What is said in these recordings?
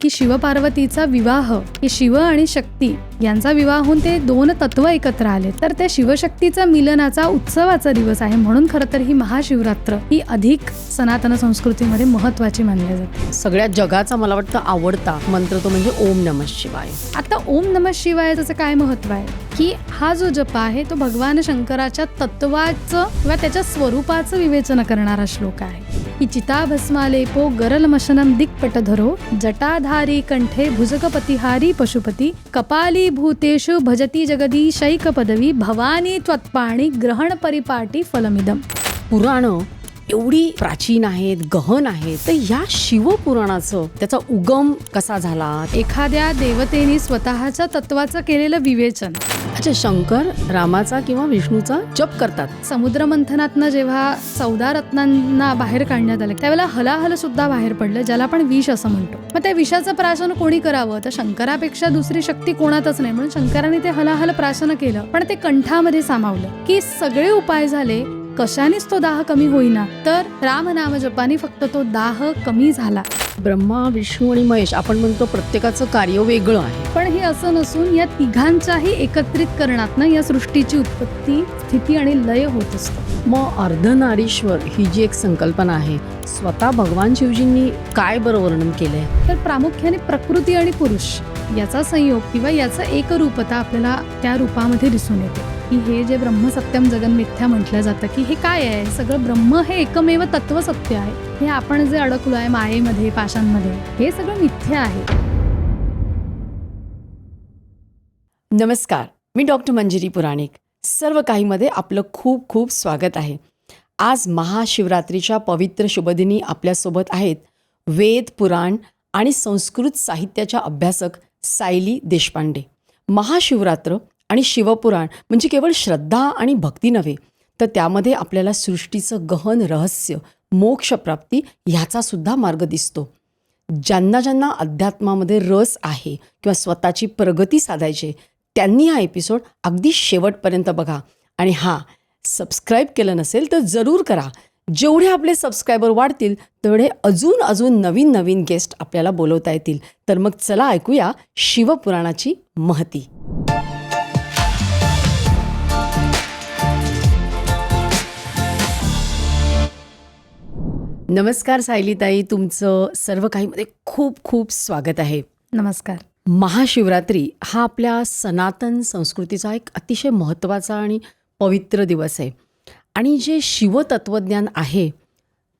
की शिवपार्वतीचा विवाह की शिव आणि शक्ती यांचा विवाह होऊन ते दोन तत्व एकत्र आले तर त्या शिवशक्तीचा मिलनाचा उत्सवाचा दिवस आहे. म्हणून खरं तर ही महाशिवरात्र ही अधिक सनातन संस्कृतीमध्ये महत्वाची मानली जाते. सगळ्या जगाचा मला वाटतं आवडता मंत्र तो म्हणजे ओम नमः शिवाय. आता ओम नमः शिवायचं काय महत्व आहे की हा जो जप आहे तो भगवान शंकराच्या तत्वाचं किंवा त्याच्या स्वरूपाचं विवेचन करणारा श्लोक आहे. की चिताभस्मालेपो गरलमशनम दिक्पटधरो जटाधारी कंठे भुजगपतिहारी पशुपती कपाली भूतेषु भजती जगदी शैक पदवी भवानी त्वत्पाणी ग्रहण परिपाटी फलमिदम. पुराणं एवढी प्राचीन आहेत, गहन आहेत, तर या शिवपुराणाचं त्याचा उगम कसा झाला? एखाद्या देवतेने स्वतःच्या तत्वाचं केलेलं विवेचन. अच्छा, शंकर रामाचा किंवा विष्णूचा जप करतात. समुद्र मंथनातनं जेव्हा 14 रत्नांना बाहेर काढण्यात आलं त्यावेळेला हलाहल सुद्धा बाहेर पडलं, ज्याला आपण विष असं म्हणतो. मग त्या विषाचं प्राशन कोणी करावं तर शंकरापेक्षा दुसरी शक्ती कोणातच नाही, म्हणून शंकराने ते हलाहल प्राशन केलं. पण ते कंठामध्ये सामावलं की सगळे उपाय झाले, कशानेच तो दाह कमी होईना, तर राम नाम जपाने फक्त तो दाह कमी झाला. ब्रह्मा विष्णू आणि महेश आपण म्हणतो प्रत्येकाचं कार्य वेगळं आहे, पण हे असं नसून या तिघांच्याही एकत्रित करणातनं या सृष्टीची उत्पत्ती, स्थिती आणि लय होत असतं. मग अर्धनारीश्वर ही जी एक संकल्पना आहे, स्वतः भगवान शिवजींनी काय बरं वर्णन केलंय? तर प्रामुख्याने प्रकृती आणि पुरुष याचा संयोग किंवा याचं एकरूपता आपल्याला त्या रूपामध्ये दिसून येते. की हे जे ब्रह्म सत्यम जगन मिथ्या म्हटलं जातं की हे काय आहे, सगळं ब्रह्म हे एकमेव तत्व सत्य आहे. हे आपण जे अडकलो आहे मायेमध्ये, पाशांमध्ये, हे सगळं मिथ्या आहे. नमस्कार, मी डॉक्टर मंजिरी पुराणिक. सर्व काहीमध्ये आपलं खूप खूप स्वागत आहे. आज महाशिवरात्रीच्या पवित्र शुभदिनी आपल्यासोबत आहेत वेद, पुराण आणि संस्कृत साहित्याच्या अभ्यासक सायली देशपांडे. महाशिवरात्र आणि शिवपुराण म्हणजे केवळ श्रद्धा आणि भक्ती नव्हे, तर त्यामध्ये आपल्याला सृष्टीचं गहन रहस्य, मोक्षप्राप्ती ह्याचा सुद्धा मार्ग दिसतो. ज्यांना ज्यांना अध्यात्मामध्ये रस आहे किंवा स्वतःची प्रगती साधायची, त्यांनी हा एपिसोड अगदी शेवटपर्यंत बघा. आणि हां, सबस्क्राईब केलं नसेल तर जरूर करा. जेवढे आपले सबस्क्रायबर वाढतील तेवढे अजून नवीन नवीन गेस्ट आपल्याला बोलवता येतील. तर मग चला ऐकूया शिवपुराणाची महती. नमस्कार सायलीताई, तुमचं सर्व काहीमध्ये खूप खूप स्वागत आहे. नमस्कार. महाशिवरात्री हा आपल्या सनातन संस्कृतीचा एक अतिशय महत्त्वाचा आणि पवित्र दिवस आहे. आणि जे शिवतत्वज्ञान आहे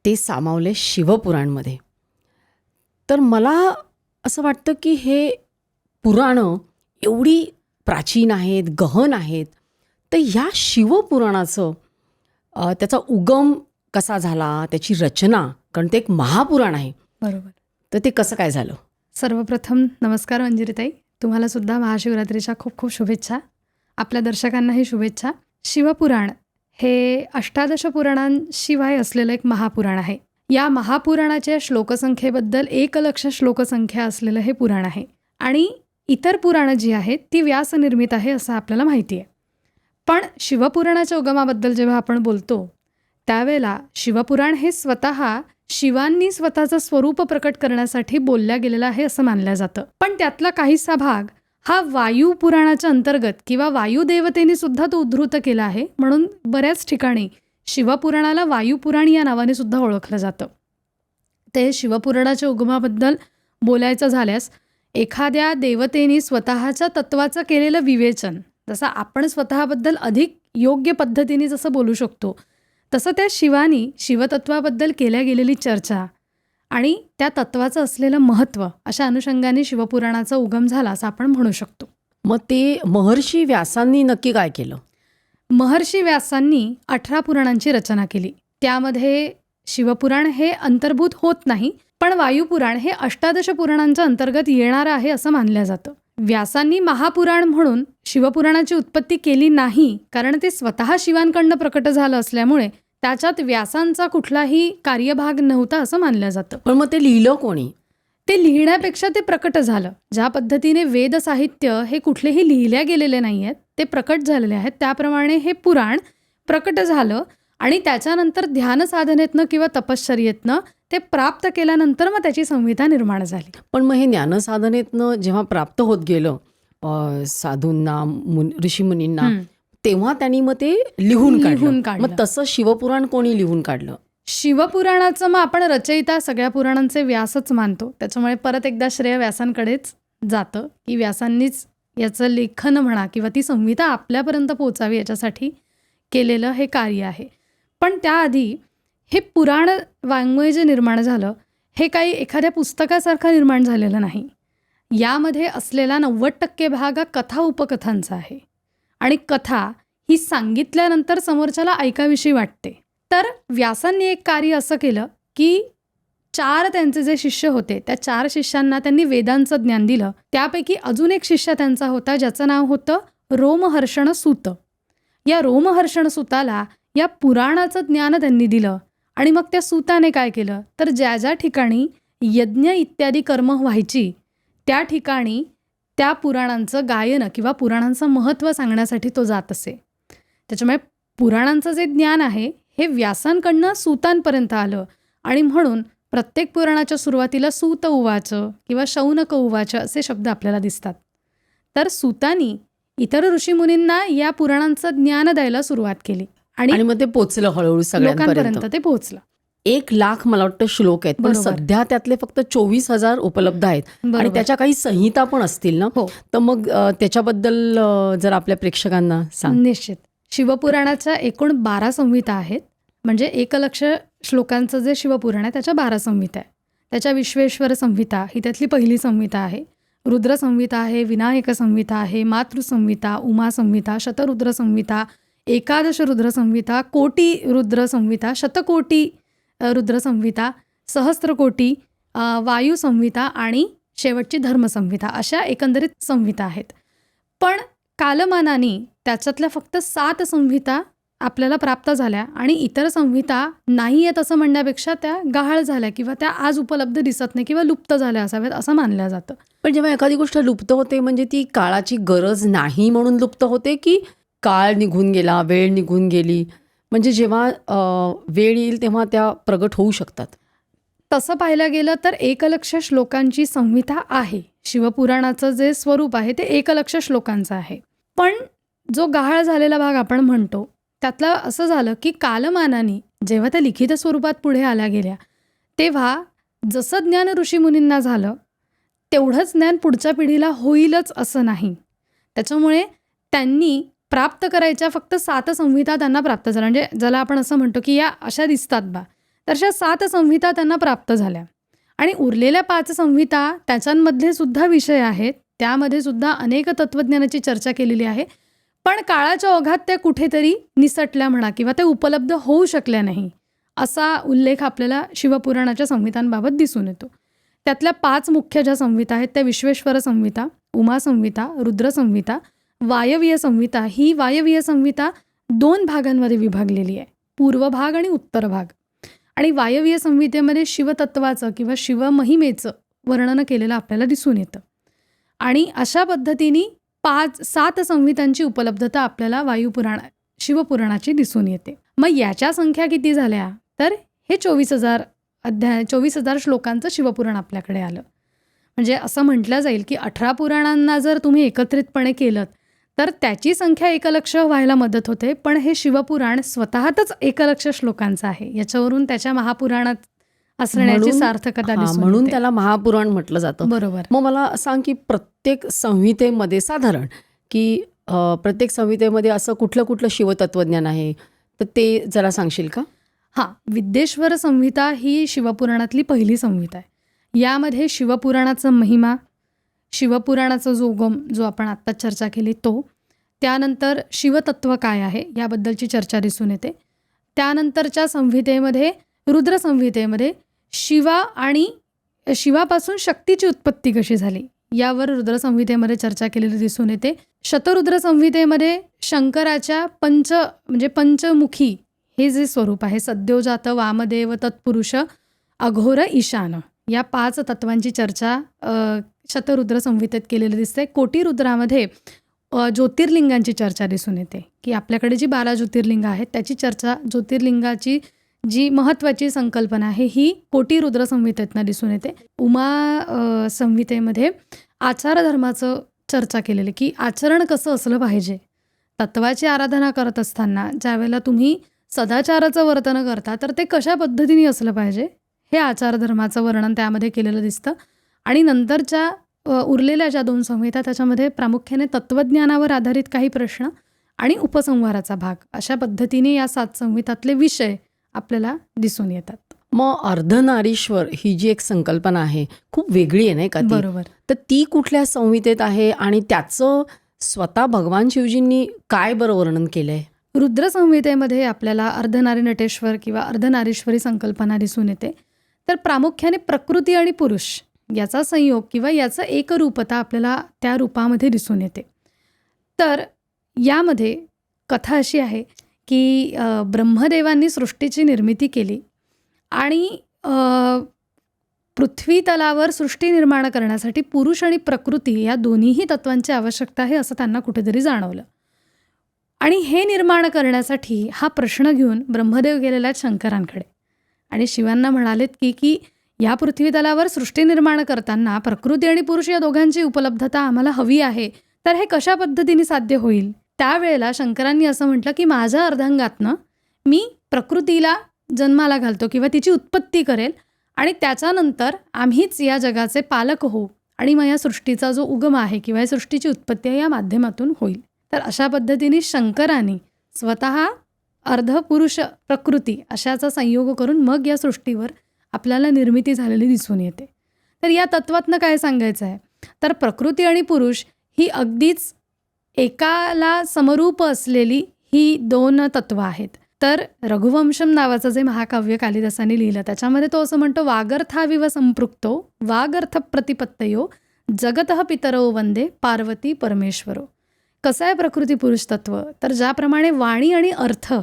ते सामावले शिवपुराणमध्ये. तर मला असं वाटतं की हे पुराणं एवढी प्राचीन आहेत, गहन आहेत, तर ह्या शिवपुराणाचं त्याचा उगम कसा झाला, त्याची रचना, कारण ते एक महापुराण आहे. बरोबर. तर ते कसं काय झालं? सर्वप्रथम नमस्कार मंजिरीताई, तुम्हाला सुद्धा महाशिवरात्रीच्या खूप खूप शुभेच्छा. आपल्या दर्शकांनाही शुभेच्छा. शिवपुराण हे 18 पुराणांशिवाय असलेलं एक महापुराण आहे. या महापुराणाच्या श्लोकसंख्येबद्दल 1,00,000 श्लोकसंख्या असलेलं हे पुराण आहे. आणि इतर पुराणं जी आहेत ती व्यासनिर्मित आहे असं आपल्याला माहिती आहे. पण शिवपुराणाच्या उगमाबद्दल जेव्हा आपण बोलतो त्यावेळेला शिवपुराण हे स्वतः शिवांनी स्वतःचं स्वरूप प्रकट करण्यासाठी बोलल्या गेलेलं आहे असं मानलं जातं. पण त्यातला काहीसा भाग हा वायू पुराणाच्या अंतर्गत किंवा वायुदेवतेने सुद्धा तो उद्धृत केला आहे. म्हणून बऱ्याच ठिकाणी शिवपुराणाला वायुपुराण या नावाने सुद्धा ओळखलं जातं. ते शिवपुराणाच्या उगमाबद्दल बोलायचं झाल्यास एखाद्या देवतेने स्वतःच्या तत्वाचं केलेलं विवेचन, जसं आपण स्वतःबद्दल अधिक योग्य पद्धतीने जसं बोलू शकतो तसं त्या शिवानी शिवतत्वाबद्दल केल्या गेलेली चर्चा आणि त्या तत्वाचं असलेलं महत्त्व अशा अनुषंगाने शिवपुराणाचा उगम झाला असं आपण म्हणू शकतो. मग ते महर्षी व्यासांनी नक्की काय केलं? महर्षी व्यासांनी 18 पुराणांची रचना केली. त्यामध्ये शिवपुराण हे अंतर्भूत होत नाही, पण वायुपुराण हे 18 पुराणांच्या अंतर्गत येणारं आहे असं मानलं जातं. व्यासांनी महापुराण म्हणून शिवपुराणाची उत्पत्ती केली नाही, कारण ते स्वतः शिवांकडनं प्रकट झालं असल्यामुळे त्याच्यात व्यासांचा कुठलाही कार्यभाग नव्हता असं मानलं जातं. पण मग ते लिहिलं कोणी? ते लिहिण्यापेक्षा ते प्रकट झालं. ज्या पद्धतीने वेद साहित्य हे कुठलेही लिहिल्या गेलेले नाही आहेत, ते प्रकट झालेले आहेत, त्याप्रमाणे हे पुराण प्रकट झालं आणि त्याच्यानंतर ध्यान साधनेतनं किंवा तपश्चर्येतनं ते प्राप्त केल्यानंतर मग त्याची संहिता निर्माण झाली. पण मग हे ज्ञानसाधनेतनं जेव्हा प्राप्त होत गेलं साधूंना, ऋषीमुनींना, हम्म. तेव्हा त्यांनी मग ते लिहून लिहून काढलं. काढलं. मग तसं शिवपुराण कोणी लिहून काढलं? शिवपुराणाचं मग आपण रचयिता सगळ्या पुराणांचे व्यासच मानतो. त्याच्यामुळे परत एकदा श्रेय व्यासांकडेच जातं की व्यासांनीच याचं लेखन म्हणा किंवा ती संहिता आपल्यापर्यंत पोहोचावी याच्यासाठी केलेलं हे कार्य आहे. पण त्याआधी हे पुराण वाङ्मय जे निर्माण झालं हे काही एखाद्या पुस्तकासारखं निर्माण झालेलं नाही. यामध्ये असलेला 90% भाग हा कथा उपकथांचा आहे. आणि कथा ही सांगितल्यानंतर समोरच्याला ऐकाविषयी वाटते. तर व्यासांनी एक कार्य असं केलं की 4 त्यांचे जे शिष्य होते त्या 4 शिष्यांना त्यांनी वेदांचं ज्ञान दिलं. त्यापैकी अजून एक शिष्य त्यांचा होता ज्याचं नाव होतं रोमहर्षण सूत. या रोमहर्षण सूताला या पुराणाचं ज्ञान त्यांनी दिलं. आणि मग त्या सूताने काय केलं तर ज्या ज्या ठिकाणी यज्ञ इत्यादी कर्म व्हायची त्या ठिकाणी त्या पुराणांचं गायन किंवा पुराणांचं महत्त्व सांगण्यासाठी तो जात असे. त्याच्यामुळे पुराणांचं जे ज्ञान आहे हे व्यासांकडनं सूतांपर्यंत आलं. आणि म्हणून प्रत्येक पुराणाच्या सुरुवातीला सूत उवाच किंवा शौनक उवाच असे शब्द आपल्याला दिसतात. तर सूतांनी इतर ऋषीमुनींना या पुराणांचं ज्ञान द्यायला सुरुवात केली आणि मग ते पोचलं हळूहळू सगळ्यांपर्यंत. लोकांपर्यंत ते पोहोचलं. 1,00,000 मला वाटतं श्लोक आहेत, पण बरोबर. सध्या त्यातले फक्त 24,000 उपलब्ध आहेत. आणि बरोबर. त्याच्या काही संहिता पण असतील ना. हो. तर मग त्याच्याबद्दल जर आपल्या प्रेक्षकांना सांग. निश्चित. शिवपुराणाच्या एकूण 12 संहिता आहेत. म्हणजे 1,00,000 श्लोकांचं जे शिवपुराण आहे त्याच्या 12 संहिता आहे. त्याच्या विश्वेश्वर संहिता ही त्यातली पहिली संहिता आहे. रुद्र संहिता आहे, विनायक संहिता आहे, मातृसंहिता, उमा संहिता, शतरुद्र संहिता, एकादश रुद्र संहिता, कोटी रुद्र संहिता, शतकोटी रुद्र संहिता, सहस्त्रकोटी वायू संहिता आणि शेवटची धर्मसंहिता अशा एकंदरीत संहिता आहेत. पण कालमानाने त्याच्यातल्या फक्त 7 संहिता आपल्याला प्राप्त झाल्या आणि इतर संहिता नाही आहेत असं म्हणण्यापेक्षा त्या गहाळ झाल्या किंवा त्या आज उपलब्ध दिसत नाही किंवा लुप्त झाल्या असाव्यात असं मानलं जातं. पण जेव्हा एखादी गोष्ट लुप्त होते म्हणजे ती काळाची गरज नाही म्हणून लुप्त होते की काळ निघून गेला, वेळ निघून गेली, म्हणजे जेव्हा वेळ येईल तेव्हा त्या प्रगट होऊ शकतात? तसं पाहायला गेलं तर 1,00,000 श्लोकांची संहिता आहे. शिवपुराणाचं जे स्वरूप आहे ते 1,00,000 श्लोकांचं आहे. पण जो गहाळ झालेला भाग आपण म्हणतो त्यातलं असं झालं की कालमानाने जेव्हा त्या लिखित स्वरूपात पुढे आल्या गेल्या तेव्हा जसं ज्ञान ऋषीमुनींना झालं तेवढंच ज्ञान पुढच्या पिढीला होईलच असं नाही. त्याच्यामुळे त्यांनी प्राप्त करायच्या फक्त 7 संहिता त्यांना प्राप्त झाल्या. म्हणजे ज्याला आपण असं म्हणतो की या अशा दिसतात बा, तर अशा 7 संहिता त्यांना प्राप्त झाल्या. आणि उरलेल्या 5 संहिता त्याच्यामध्ये सुद्धा विषय आहेत. त्यामध्ये सुद्धा अनेक तत्त्वज्ञानाची चर्चा केलेली आहे. पण काळाच्या ओघात त्या कुठेतरी निसटल्या म्हणा किंवा त्या उपलब्ध होऊ शकल्या नाही असा उल्लेख आपल्याला शिवपुराणाच्या संहितांबाबत दिसून येतो. त्यातल्या 5 मुख्य ज्या संहिता आहेत त्या विश्वेश्वर संहिता, उमा संहिता, रुद्र संहिता, वायवीय संहिता. ही वायवीय संहिता 2 भागांमध्ये विभागलेली आहे, पूर्व भाग आणि उत्तर भाग. आणि वायवीय संहितेमध्ये शिवतत्वाचं किंवा शिवमहिमेचं वर्णन केलेलं आपल्याला दिसून येतं. आणि अशा पद्धतीने 7 संहितांची उपलब्धता आपल्याला शिवपुराणाची दिसून येते. मग याच्या संख्या किती झाल्या तर हे 24,000 श्लोकांचं शिवपुराण आपल्याकडे आलं. म्हणजे असं म्हटलं जाईल की 18 पुराणांना जर तुम्ही एकत्रितपणे केलं तर त्याची संख्या 1,00,000 व्हायला मदत होते. पण हे शिवपुराण स्वतःतच 1,00,000 श्लोकांचं आहे. याच्यावरून त्याच्या महापुराणात असण्याची सार्थकता दिसून म्हणून येते. त्याला महापुराण म्हटलं जातं. बरोबर. मग मला सांग की प्रत्येक संहितेमध्ये साधारण की प्रत्येक संहितेमध्ये असं कुठलं शिवतत्वज्ञान आहे तर ते जरा सांगशील का? हां, विद्येश्वर संहिता ही शिवपुराणातली पहिली संहिता आहे. यामध्ये शिवपुराणाचा महिमा, शिवपुराणाचा जोगम जो आपण आत्ता चर्चा केली तो, त्यानंतर शिवतत्व काय आहे याबद्दलची चर्चा दिसून येते. त्यानंतरच्या संहितेमध्ये रुद्र संहितेमध्ये शिवापासून शक्तीची उत्पत्ती कशी झाली यावर रुद्र संहितेमध्ये चर्चा केलेली दिसून येते. शतरुद्र संहितेमध्ये शंकराच्या पंचमुखी हे जे स्वरूप आहे, सद्योजात, वामदेव, तत्पुरुष, अघोर, ईशान, या 5 तत्वांची चर्चा शतरुद्र संहितेत केलेली दिसते. कोटी रुद्रामध्ये ज्योतिर्लिंगांची चर्चा दिसून येते की आपल्याकडे जी 12 ज्योतिर्लिंग आहेत त्याची चर्चा, ज्योतिर्लिंगाची जी महत्त्वाची संकल्पना आहे ही कोटी रुद्र संहितेतनं दिसून येते. उमा संहितेमध्ये आचारधर्माचं चर्चा केलेली की आचरण कसं असलं पाहिजे. तत्वाची आराधना करत असताना ज्यावेळेला तुम्ही सदाचाराचं वर्तन करता तर ते कशा पद्धतीने असलं पाहिजे हे आचारधर्माचं वर्णन त्यामध्ये केलेलं दिसतं. आणि नंतरच्या उरलेल्या ज्या 2 संहिता त्याच्यामध्ये प्रामुख्याने तत्त्वज्ञानावर आधारित काही प्रश्न आणि उपसंहाराचा भाग अशा पद्धतीने या 7 संहितातले विषय आपल्याला दिसून येतात. मग अर्धनारीश्वर ही जी एक संकल्पना आहे खूप वेगळी आहे नाही का ती? बरोबर. तर ती कुठल्या संहितेत आहे आणि त्याचं स्वतः भगवान शिवजींनी काय बरं वर्णन केलंय? रुद्र संहितेमध्ये आपल्याला अर्धनारी नटेश्वर किंवा अर्धनारीश्वरी संकल्पना दिसून येते. तर प्रामुख्याने प्रकृती आणि पुरुष याचा संयोग किंवा याचं एकरूपता आपल्याला त्या रूपामध्ये दिसून येते. तर यामध्ये कथा अशी आहे की ब्रह्मदेवांनी सृष्टीची निर्मिती केली आणि पृथ्वी तलावर सृष्टी निर्माण करण्यासाठी पुरुष आणि प्रकृती या दोन्हीही तत्वांची आवश्यकता आहे असं त्यांना कुठेतरी जाणवलं. आणि हे निर्माण करण्यासाठी हा प्रश्न घेऊन ब्रह्मदेव गेलेला आहेत शंकरांकडे आणि शिवांना म्हणालेत की या पृथ्वी तलावर सृष्टी निर्माण करताना प्रकृती आणि पुरुष या दोघांची उपलब्धता आम्हाला हवी आहे. तर हे कशा पद्धतीने साध्य होईल? त्यावेळेला शंकरांनी असं म्हटलं की माझ्या अर्धांगातनं मी प्रकृतीला जन्माला घालतो किंवा तिची उत्पत्ती करेल आणि त्याच्यानंतर आम्हीच या जगाचे पालक होऊ आणि मग या सृष्टीचा जो उगम आहे किंवा या सृष्टीची उत्पत्ती आहे या माध्यमातून होईल. तर अशा पद्धतीने शंकरांनी स्वतः अर्ध पुरुष प्रकृती अशाचा संयोग करून मग या सृष्टीवर आपल्याला निर्मिती झालेली दिसून येते. तर या तत्वातनं काय सांगायचं आहे तर प्रकृती आणि पुरुष ही अगदीच एकाला समरूप असलेली ही 2 तत्व आहेत. तर रघुवंशम नावाचं जे महाकाव्य कालिदासाने लिहिलं त्याच्यामध्ये तो असं म्हणतो वागर्थाविव संपृक्तो वागर्थ प्रतिपत्तयो जगतः पितरो वंदे पार्वती परमेश्वरो. कसं आहे प्रकृती पुरुष तत्व? तर ज्याप्रमाणे वाणी आणि अर्थ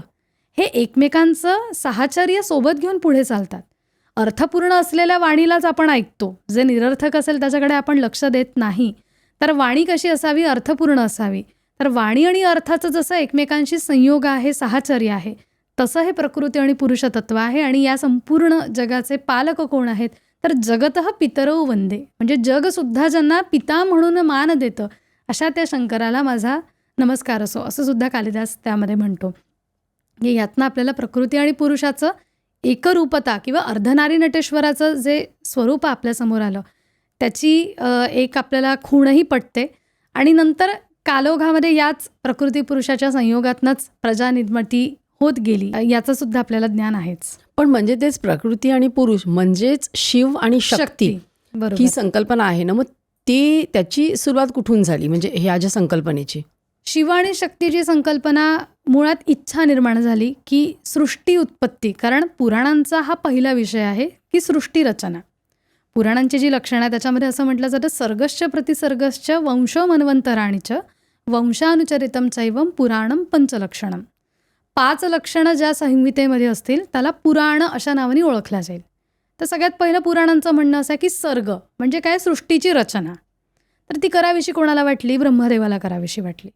हे एकमेकांचं साहचर्य सोबत घेऊन पुढे चालतात. अर्थपूर्ण असलेल्या वाणीलाच आपण ऐकतो, जे निरर्थक असेल त्याच्याकडे आपण लक्ष देत नाही. तर वाणी कशी असावी? अर्थपूर्ण असावी. तर वाणी आणि अर्थाचं जसं एकमेकांशी संयोग आहे, साहचर्य आहे, तसं हे प्रकृती आणि पुरुष तत्व आहे. आणि या संपूर्ण जगाचे पालक कोण आहेत तर जगतः पितरौ वंदे, म्हणजे जगसुद्धा ज्यांना पिता म्हणून मान देतं अशा त्या शंकराला माझा नमस्कार असो, असं सुद्धा कालिदास त्यामध्ये म्हणतो. यातनं आपल्याला प्रकृती आणि पुरुषाचं एकरूपता किंवा अर्धनारी नटेश्वराचं जे स्वरूप आपल्यासमोर आलं त्याची एक आपल्याला खूणही पटते. आणि नंतर कालोघामध्ये याच प्रकृती पुरुषाच्या संयोगातनंच प्रजानिर्मिती होत गेली याचं सुद्धा आपल्याला ज्ञान आहेच. पण म्हणजे तेच प्रकृती आणि पुरुष म्हणजेच शिव आणि शक्ती बरोबर. ही संकल्पना आहे ना, मग ती त्याची सुरुवात कुठून झाली म्हणजे ह्या ज्या संकल्पनेची? शिव आणि शक्तीची संकल्पना मुळात इच्छा निर्माण झाली की सृष्टी उत्पत्ती, कारण पुराणांचा हा पहिला विषय आहे की सृष्टी रचना. पुराणांची जी लक्षणं आहे त्याच्यामध्ये असं म्हटलं जातं सर्गश्च प्रतिसर्गश्च वंशो मन्वंतराणीच वंशानुचरितम चैवम पुराणम पंचलक्षणम. 5 लक्षणं ज्या संहितेमध्ये असतील त्याला पुराण अशा नावाने ओळखल्या जाईल. तर सगळ्यात पहिलं पुराणांचं म्हणणं असं आहे की सर्ग म्हणजे काय? सृष्टीची रचना. तर ती करावीशी कोणाला वाटली? ब्रह्मदेवाला करावीशी वाटली.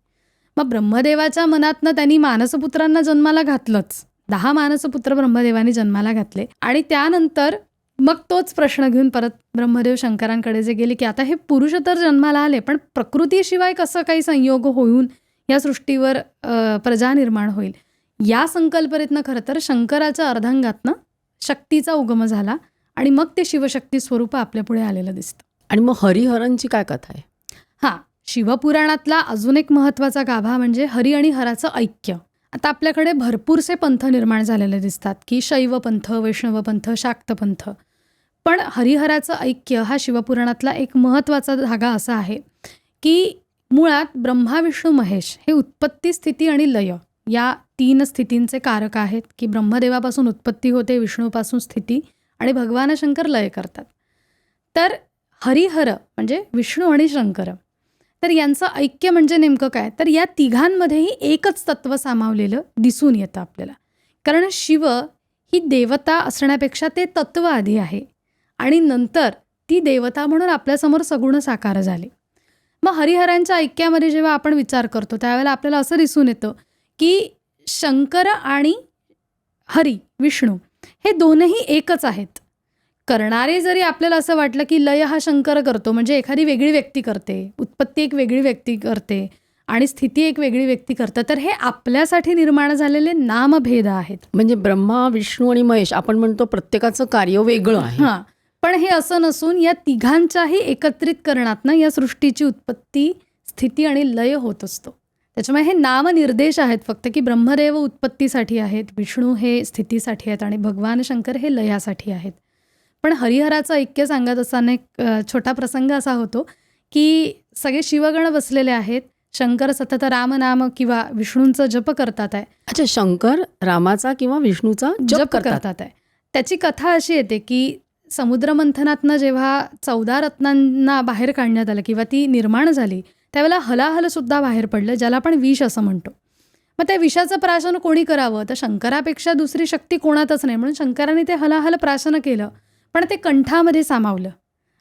मग ब्रह्मदेवाच्या मनातनं त्यांनी मानसपुत्रांना जन्माला घातलंच. 10 मानसपुत्र ब्रह्मदेवानी जन्माला घातले आणि त्यानंतर मग तोच प्रश्न घेऊन परत ब्रह्मदेव शंकरांकडे जे गेले की आता हे पुरुष तर जन्माला आले पण प्रकृतीशिवाय कसं काही संयोग होऊन या सृष्टीवर प्रजा निर्माण होईल. या संकल्पनेतनं खरं तर शंकराच्या अर्धांगातनं शक्तीचा उगम झाला आणि मग ते शिवशक्ती स्वरूप आपल्यापुढे आलेलं दिसतं. आणि मग हरिहरांची काय कथा आहे? हां, शिवपुराणातला अजून एक महत्त्वाचा गाभा म्हणजे हरी आणि हराचं ऐक्य. आता आपल्याकडे भरपूरसे पंथ निर्माण झालेले दिसतात की शैव पंथ, वैष्णव पंथ, शाक्त पंथ. पण हरिहराचं ऐक्य हा शिवपुराणातला एक महत्त्वाचा धागा असा आहे की मुळात ब्रह्मा विष्णू महेश हे उत्पत्ती, स्थिती आणि लय या 3 स्थितींचे कारक आहेत की ब्रह्मदेवापासून उत्पत्ती होते, विष्णूपासून स्थिती आणि भगवान शंकर लय करतात. तर हरिहर म्हणजे विष्णू आणि शंकर, तर यांचं ऐक्य म्हणजे नेमकं काय? तर या तिघांमध्येही एकच तत्व सामावलेलं दिसून येतं आपल्याला. कारण शिव ही देवता असण्यापेक्षा ते तत्व आधी आहे आणि नंतर ती देवता म्हणून आपल्यासमोर सगुण साकार झाली. मग हरिहरांच्या ऐक्यामध्ये जेव्हा आपण विचार करतो त्यावेळेला आपल्याला असं दिसून येतं की शंकर आणि हरी विष्णू हे दोनही एकच आहेत. करणारे जरी आपल्याला असं वाटलं की लय हा शंकर करतो, म्हणजे एखादी वेगळी व्यक्ती करते, उत्पत्ती एक वेगळी व्यक्ती करते आणि स्थिती एक वेगळी व्यक्ती करतं, तर हे आपल्यासाठी निर्माण झालेले नामभेद आहेत. म्हणजे ब्रह्मा, विष्णू आणि महेश आपण म्हणतो प्रत्येकाचं कार्य वेगळं आहे. हां, पण हे असं नसून या तिघांच्याही एकत्रित करणातनं या सृष्टीची उत्पत्ती, स्थिती आणि लय होत असतो. त्याच्यामुळे हे नामनिर्देश आहेत फक्त, की ब्रह्मदेव उत्पत्तीसाठी आहेत, विष्णू हे स्थितीसाठी आहेत आणि भगवान शंकर हे लयासाठी आहेत. पण हरिहराचं ऐक्य सांगत असताना एक छोटा प्रसंग असा होतो की सगळे शिवगण बसलेले आहेत. शंकर सतत रामनाम किंवा विष्णूंचं जप करतात आहे. अच्छा, शंकर रामाचा किंवा विष्णूचा जप करतात. आहे. त्याची कथा अशी येते की समुद्रमंथनातनं जेव्हा 14 रत्नांना बाहेर काढण्यात आलं किंवा ती निर्माण झाली त्यावेळेला हलाहलसुद्धा बाहेर पडलं, ज्याला आपण विष असं म्हणतो. मग त्या विषाचं प्राशन कोणी करावं, तर शंकरापेक्षा दुसरी शक्ती कोणातच नाही, म्हणून शंकराने ते हलाहल प्राशन केलं, पण ते कंठामध्ये सामावलं.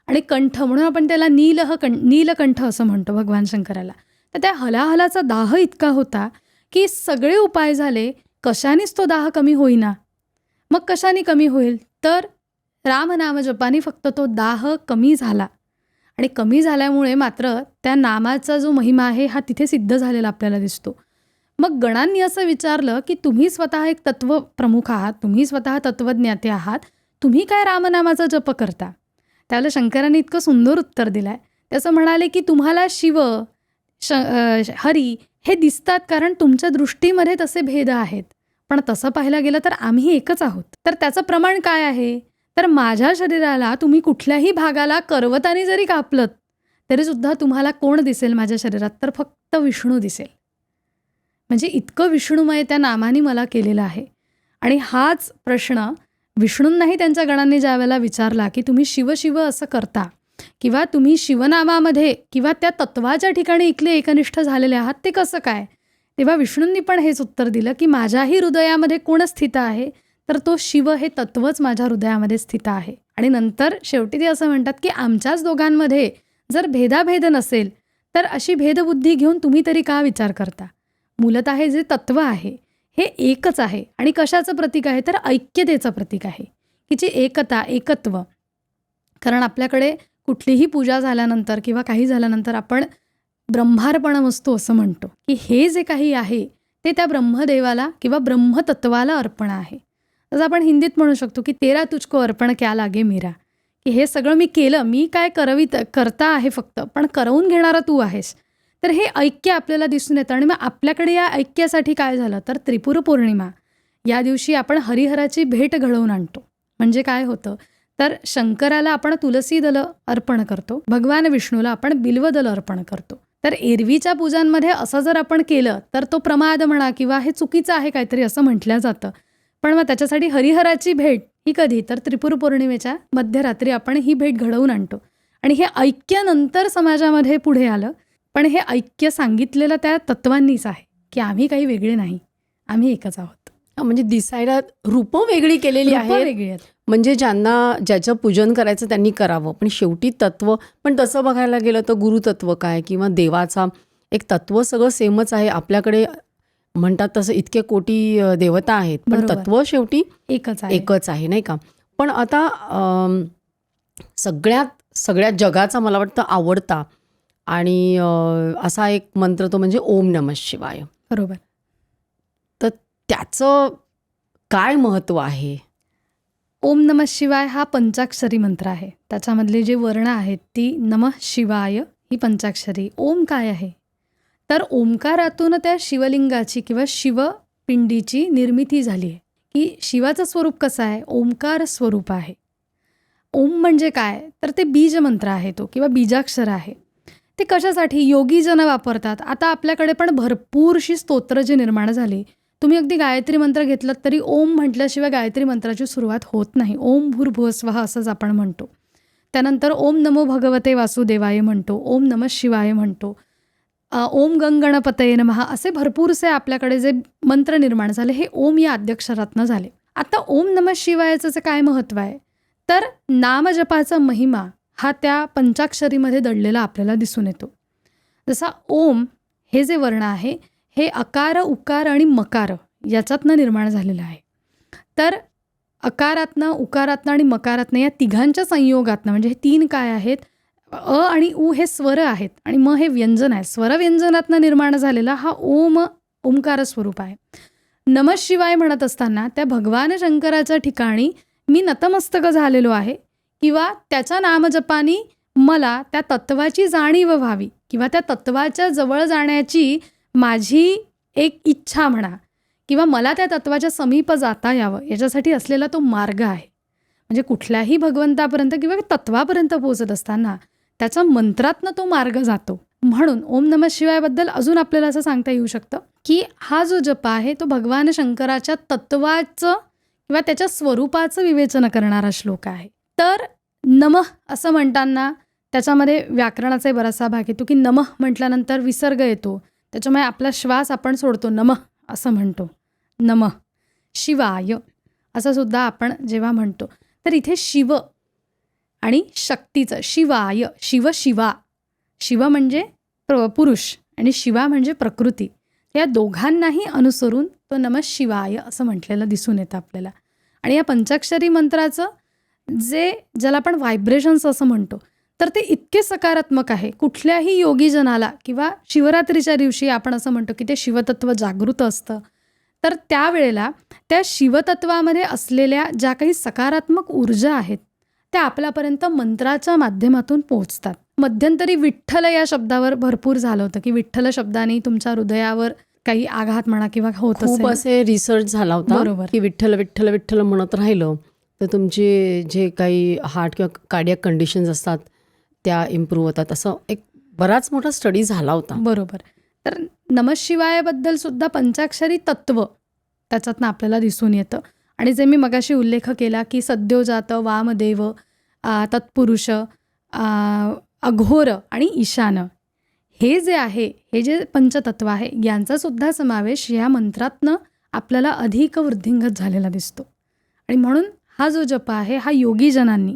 आणि कंठ म्हणून आपण त्याला नीलकंठ असं म्हणतो भगवान शंकराला. तर त्या हलाहलाचा दाह इतका होता की सगळे उपाय झाले, कशानेच तो दाह कमी होईना. मग कशाने कमी होईल, तर रामनामजपाने फक्त तो दाह कमी झाला. आणि कमी झाल्यामुळे मात्र त्या नामाचा जो महिमा आहे हा तिथे सिद्ध झालेला आपल्याला दिसतो. मग गणांनी असं विचारलं की तुम्ही स्वतः एक तत्व प्रमुख आहात, तुम्ही स्वतः तत्वज्ञाते आहात, तुम्ही काय रामनामाचा जप करता. त्यावेळेला शंकरांनी इतकं सुंदर उत्तर दिलं आहे. त्याचं म्हणाले की तुम्हाला शिव हरी हे दिसतात कारण तुमच्या दृष्टीमध्ये तसे भेद आहेत, पण तसं पाहायला गेलं तर आम्ही एकच आहोत. तर त्याचं प्रमाण काय आहे, तर माझ्या शरीराला तुम्ही कुठल्याही भागाला करवताने जरी कापलत तरीसुद्धा तुम्हाला कोण दिसेल माझ्या शरीरात, तर फक्त विष्णू दिसेल. म्हणजे इतकं विष्णुमय त्या नामाने मला केलेलं आहे. आणि हाच प्रश्न विष्णूंनाही त्यांच्या गणांनी ज्या वेळेला विचारला की तुम्ही शिव शिव असं करता किंवा तुम्ही शिवनामामध्ये किंवा त्या तत्वाच्या ठिकाणी इकले एकनिष्ठ झालेले आहात, ते कसं काय, तेव्हा विष्णूंनी पण हेच उत्तर दिलं की माझ्याही हृदयामध्ये कोण स्थित आहे, तर तो शिव हे तत्वच माझ्या हृदयामध्ये स्थित आहे. आणि नंतर शेवटी ते असं म्हणतात की आमच्याच दोघांमध्ये जर भेदाभेद नसेल तर अशी भेदबुद्धी घेऊन तुम्ही तरी का विचार करता. मूलतः हे जे तत्व आहे हे एकच आहे आणि कशाचं प्रतीक आहे, तर ऐक्यतेचं प्रतीक आहे, की जी एकता, एकत्व. कारण आपल्याकडे कुठलीही पूजा झाल्यानंतर किंवा काही झाल्यानंतर आपण ब्रह्मार्पणमस्तु असं म्हणतो की हे जे काही आहे ते त्या ब्रह्मदेवाला किंवा ब्रह्मतत्वाला अर्पण आहे. तसं आपण हिंदीत म्हणू शकतो की तेरा तुझको अर्पण क्या लागे मीरा, की हे सगळं मी केलं, मी काय करता आहे फक्त, पण करवून घेणारा तू आहेस. तर हे ऐक्य आपल्याला दिसून येतं. आणि मग आपल्याकडे या ऐक्यासाठी काय झालं, तर त्रिपुर पौर्णिमा या दिवशी आपण हरिहराची भेट घडवून आणतो. म्हणजे काय होतं, तर शंकराला आपण तुलसी दल अर्पण करतो, भगवान विष्णूला आपण बिल्वदल अर्पण करतो. तर एरवीच्या पूजांमध्ये असं जर आपण केलं तर तो प्रमाद म्हणा किंवा हे चुकीचं आहे काहीतरी असं म्हटलं जातं. पण मग त्याच्यासाठी हरिहराची भेट ही कधी, तर त्रिपुर पौर्णिमेच्या मध्यरात्री आपण ही भेट घडवून आणतो. आणि हे ऐक्य नंतर समाजामध्ये पुढे आलं, पण हे ऐक्य सांगितलेलं त्या तत्वांनीच आहे की आम्ही काही वेगळे नाही, आम्ही एकच आहोत. म्हणजे दिसायला रूपं वेगळी केलेली रूपं आहेत, वेगळी आहेत. म्हणजे ज्याचं पूजन करायचं त्यांनी करावं, पण शेवटी तत्व. पण तसं बघायला गेलं तर गुरुतत्व काय किंवा देवाचा एक तत्व सगळं सेमच आहे. आपल्याकडे म्हणतात तसं इतके कोटी देवता आहेत, पण बरोबर. तत्व शेवटी एकच आहे. एकच आहे, नाही का. पण आता सगळ्यात जगाचा मला वाटतं आवडता आणि असा एक मंत्र तो म्हणजे ओम नमः शिवाय. बरोबर. तर त्याचं काय महत्त्व आहे. ओम नमः शिवाय हा पंचाक्षरी मंत्र आहे. त्याच्यामधले जे वर्ण आहेत ती नमः शिवाय ही पंचाक्षरी. ओम काय आहे, तर ओंकारातून त्या शिवलिंगाची किंवा शिवपिंडीची निर्मिती झाली आहे. की शिवाचं स्वरूप कसं आहे, ओंकार स्वरूप आहे. ओम म्हणजे काय, तर ते बीज मंत्र आहे तो किंवा बीजाक्षर आहे. ते कशासाठी योगीजन वापरतात. आता आपल्याकडे पण भरपूरशी स्तोत्र जी निर्माण झाली. तुम्ही अगदी गायत्री मंत्र घेतलात तरी ओम म्हटल्याशिवाय गायत्री मंत्राची सुरुवात होत नाही. ओम भूर्भुवस्वः असंच आपण म्हणतो. त्यानंतर ओम नमो भगवते वासुदेवाय म्हणतो, ओम नमः शिवाय म्हणतो, ओम गणपतये नमः, असे भरपूरसे आपल्याकडे जे मंत्र निर्माण झाले हे ओम या आद्याक्षरातनं झाले. आता ओम नमः शिवायचं जे काय महत्त्व आहे, तर नामजपाचा महिमा हा त्या पंचाक्षरीमध्ये दडलेला आपल्याला दिसून येतो. जसा ओम हे जे वर्ण आहे हे अकार, उकार आणि मकार याच्यातनं निर्माण झालेलं आहे. तर अकारातनं, उकारातनं आणि मकारातनं या तिघांच्या संयोगातनं, म्हणजे हे 3 काय आहेत, अ आणि उ हे स्वर आहेत आणि म हे व्यंजन आहे. स्वरव्यंजनातनं निर्माण झालेला हा ओंकार स्वरूप आहे. नमः शिवाय म्हणत असताना त्या भगवान शंकराच्या ठिकाणी मी नतमस्तक झालेलो आहे किंवा त्याच्या नामजपानी मला त्या तत्वाची जाणीव व्हावी किंवा त्या तत्वाच्या जवळ जाण्याची माझी एक इच्छा म्हणा किंवा मला त्या तत्वाच्या समीप जाता यावं याच्यासाठी असलेला तो मार्ग आहे. म्हणजे कुठल्याही भगवंतापर्यंत किंवा तत्वापर्यंत पोहोचत असताना त्याच्या मंत्रातनं तो मार्ग जातो. म्हणून ओम नमः शिवायबद्दल अजून आपल्याला असं सांगता येऊ शकतं की हा जो जप आहे तो भगवान शंकराच्या तत्वाचं किंवा त्याच्या स्वरूपाचं विवेचन करणारा श्लोक आहे. तर नमः असं म्हणताना त्याच्यामध्ये व्याकरणाचा बराचसा भाग येतो की नमः म्हटल्यानंतर विसर्ग येतो, त्याच्यामुळे आपला श्वास आपण सोडतो, नमः असं म्हणतो. नमः शिवाय असं सुद्धा आपण जेव्हा म्हणतो तर इथे शिव आणि शक्तीचं शिवाय, शिव शिवा, शिव म्हणजे पुरुष आणि शिवा म्हणजे प्रकृती, या दोघांनाही अनुसरून तो नमः शिवाय असं म्हटलेलं दिसून येतं आपल्याला. आणि या पंचाक्षरी मंत्राचं ज्याला आपण व्हायब्रेशन्स असं म्हणतो तर ते इतके सकारात्मक आहे. कुठल्याही योगीजनाला किंवा शिवरात्रीच्या दिवशी आपण असं म्हणतो की ते शिवतत्व जागृत असतं, तर त्यावेळेला त्या शिवतत्वामध्ये असलेल्या ज्या काही सकारात्मक ऊर्जा आहेत त्या आपल्यापर्यंत मंत्राच्या माध्यमातून पोहोचतात. मध्यंतरी विठ्ठल या शब्दावर भरपूर झालं होतं की विठ्ठल शब्दाने तुमच्या हृदयावर काही आघात म्हणा किंवा होत खूप असे रिसर्च झाला होता. बरोबर. की विठ्ठल विठ्ठल विठ्ठल म्हणत राहिलं तर तुमचे जे काही हार्ट किंवा कार्डियक कंडिशन्स असतात त्या इम्प्रूव्ह होतात, असं एक बराच मोठा स्टडी झाला होता. बरोबर. तर नमः शिवायबद्दल सुद्धा पंचाक्षरी तत्व त्याच्यातनं आपल्याला दिसून येतं. आणि जे मी मगाशी उल्लेख केला की सद्योजात, वामदेव, तत्पुरुष, अघोर आणि ईशान, हे जे आहे, हे जे पंचतत्व आहे यांचासुद्धा समावेश या मंत्रातनं आपल्याला अधिक वृद्धिंगत झालेला दिसतो. आणि म्हणून हा जो जप आहे हा योगीजनांनी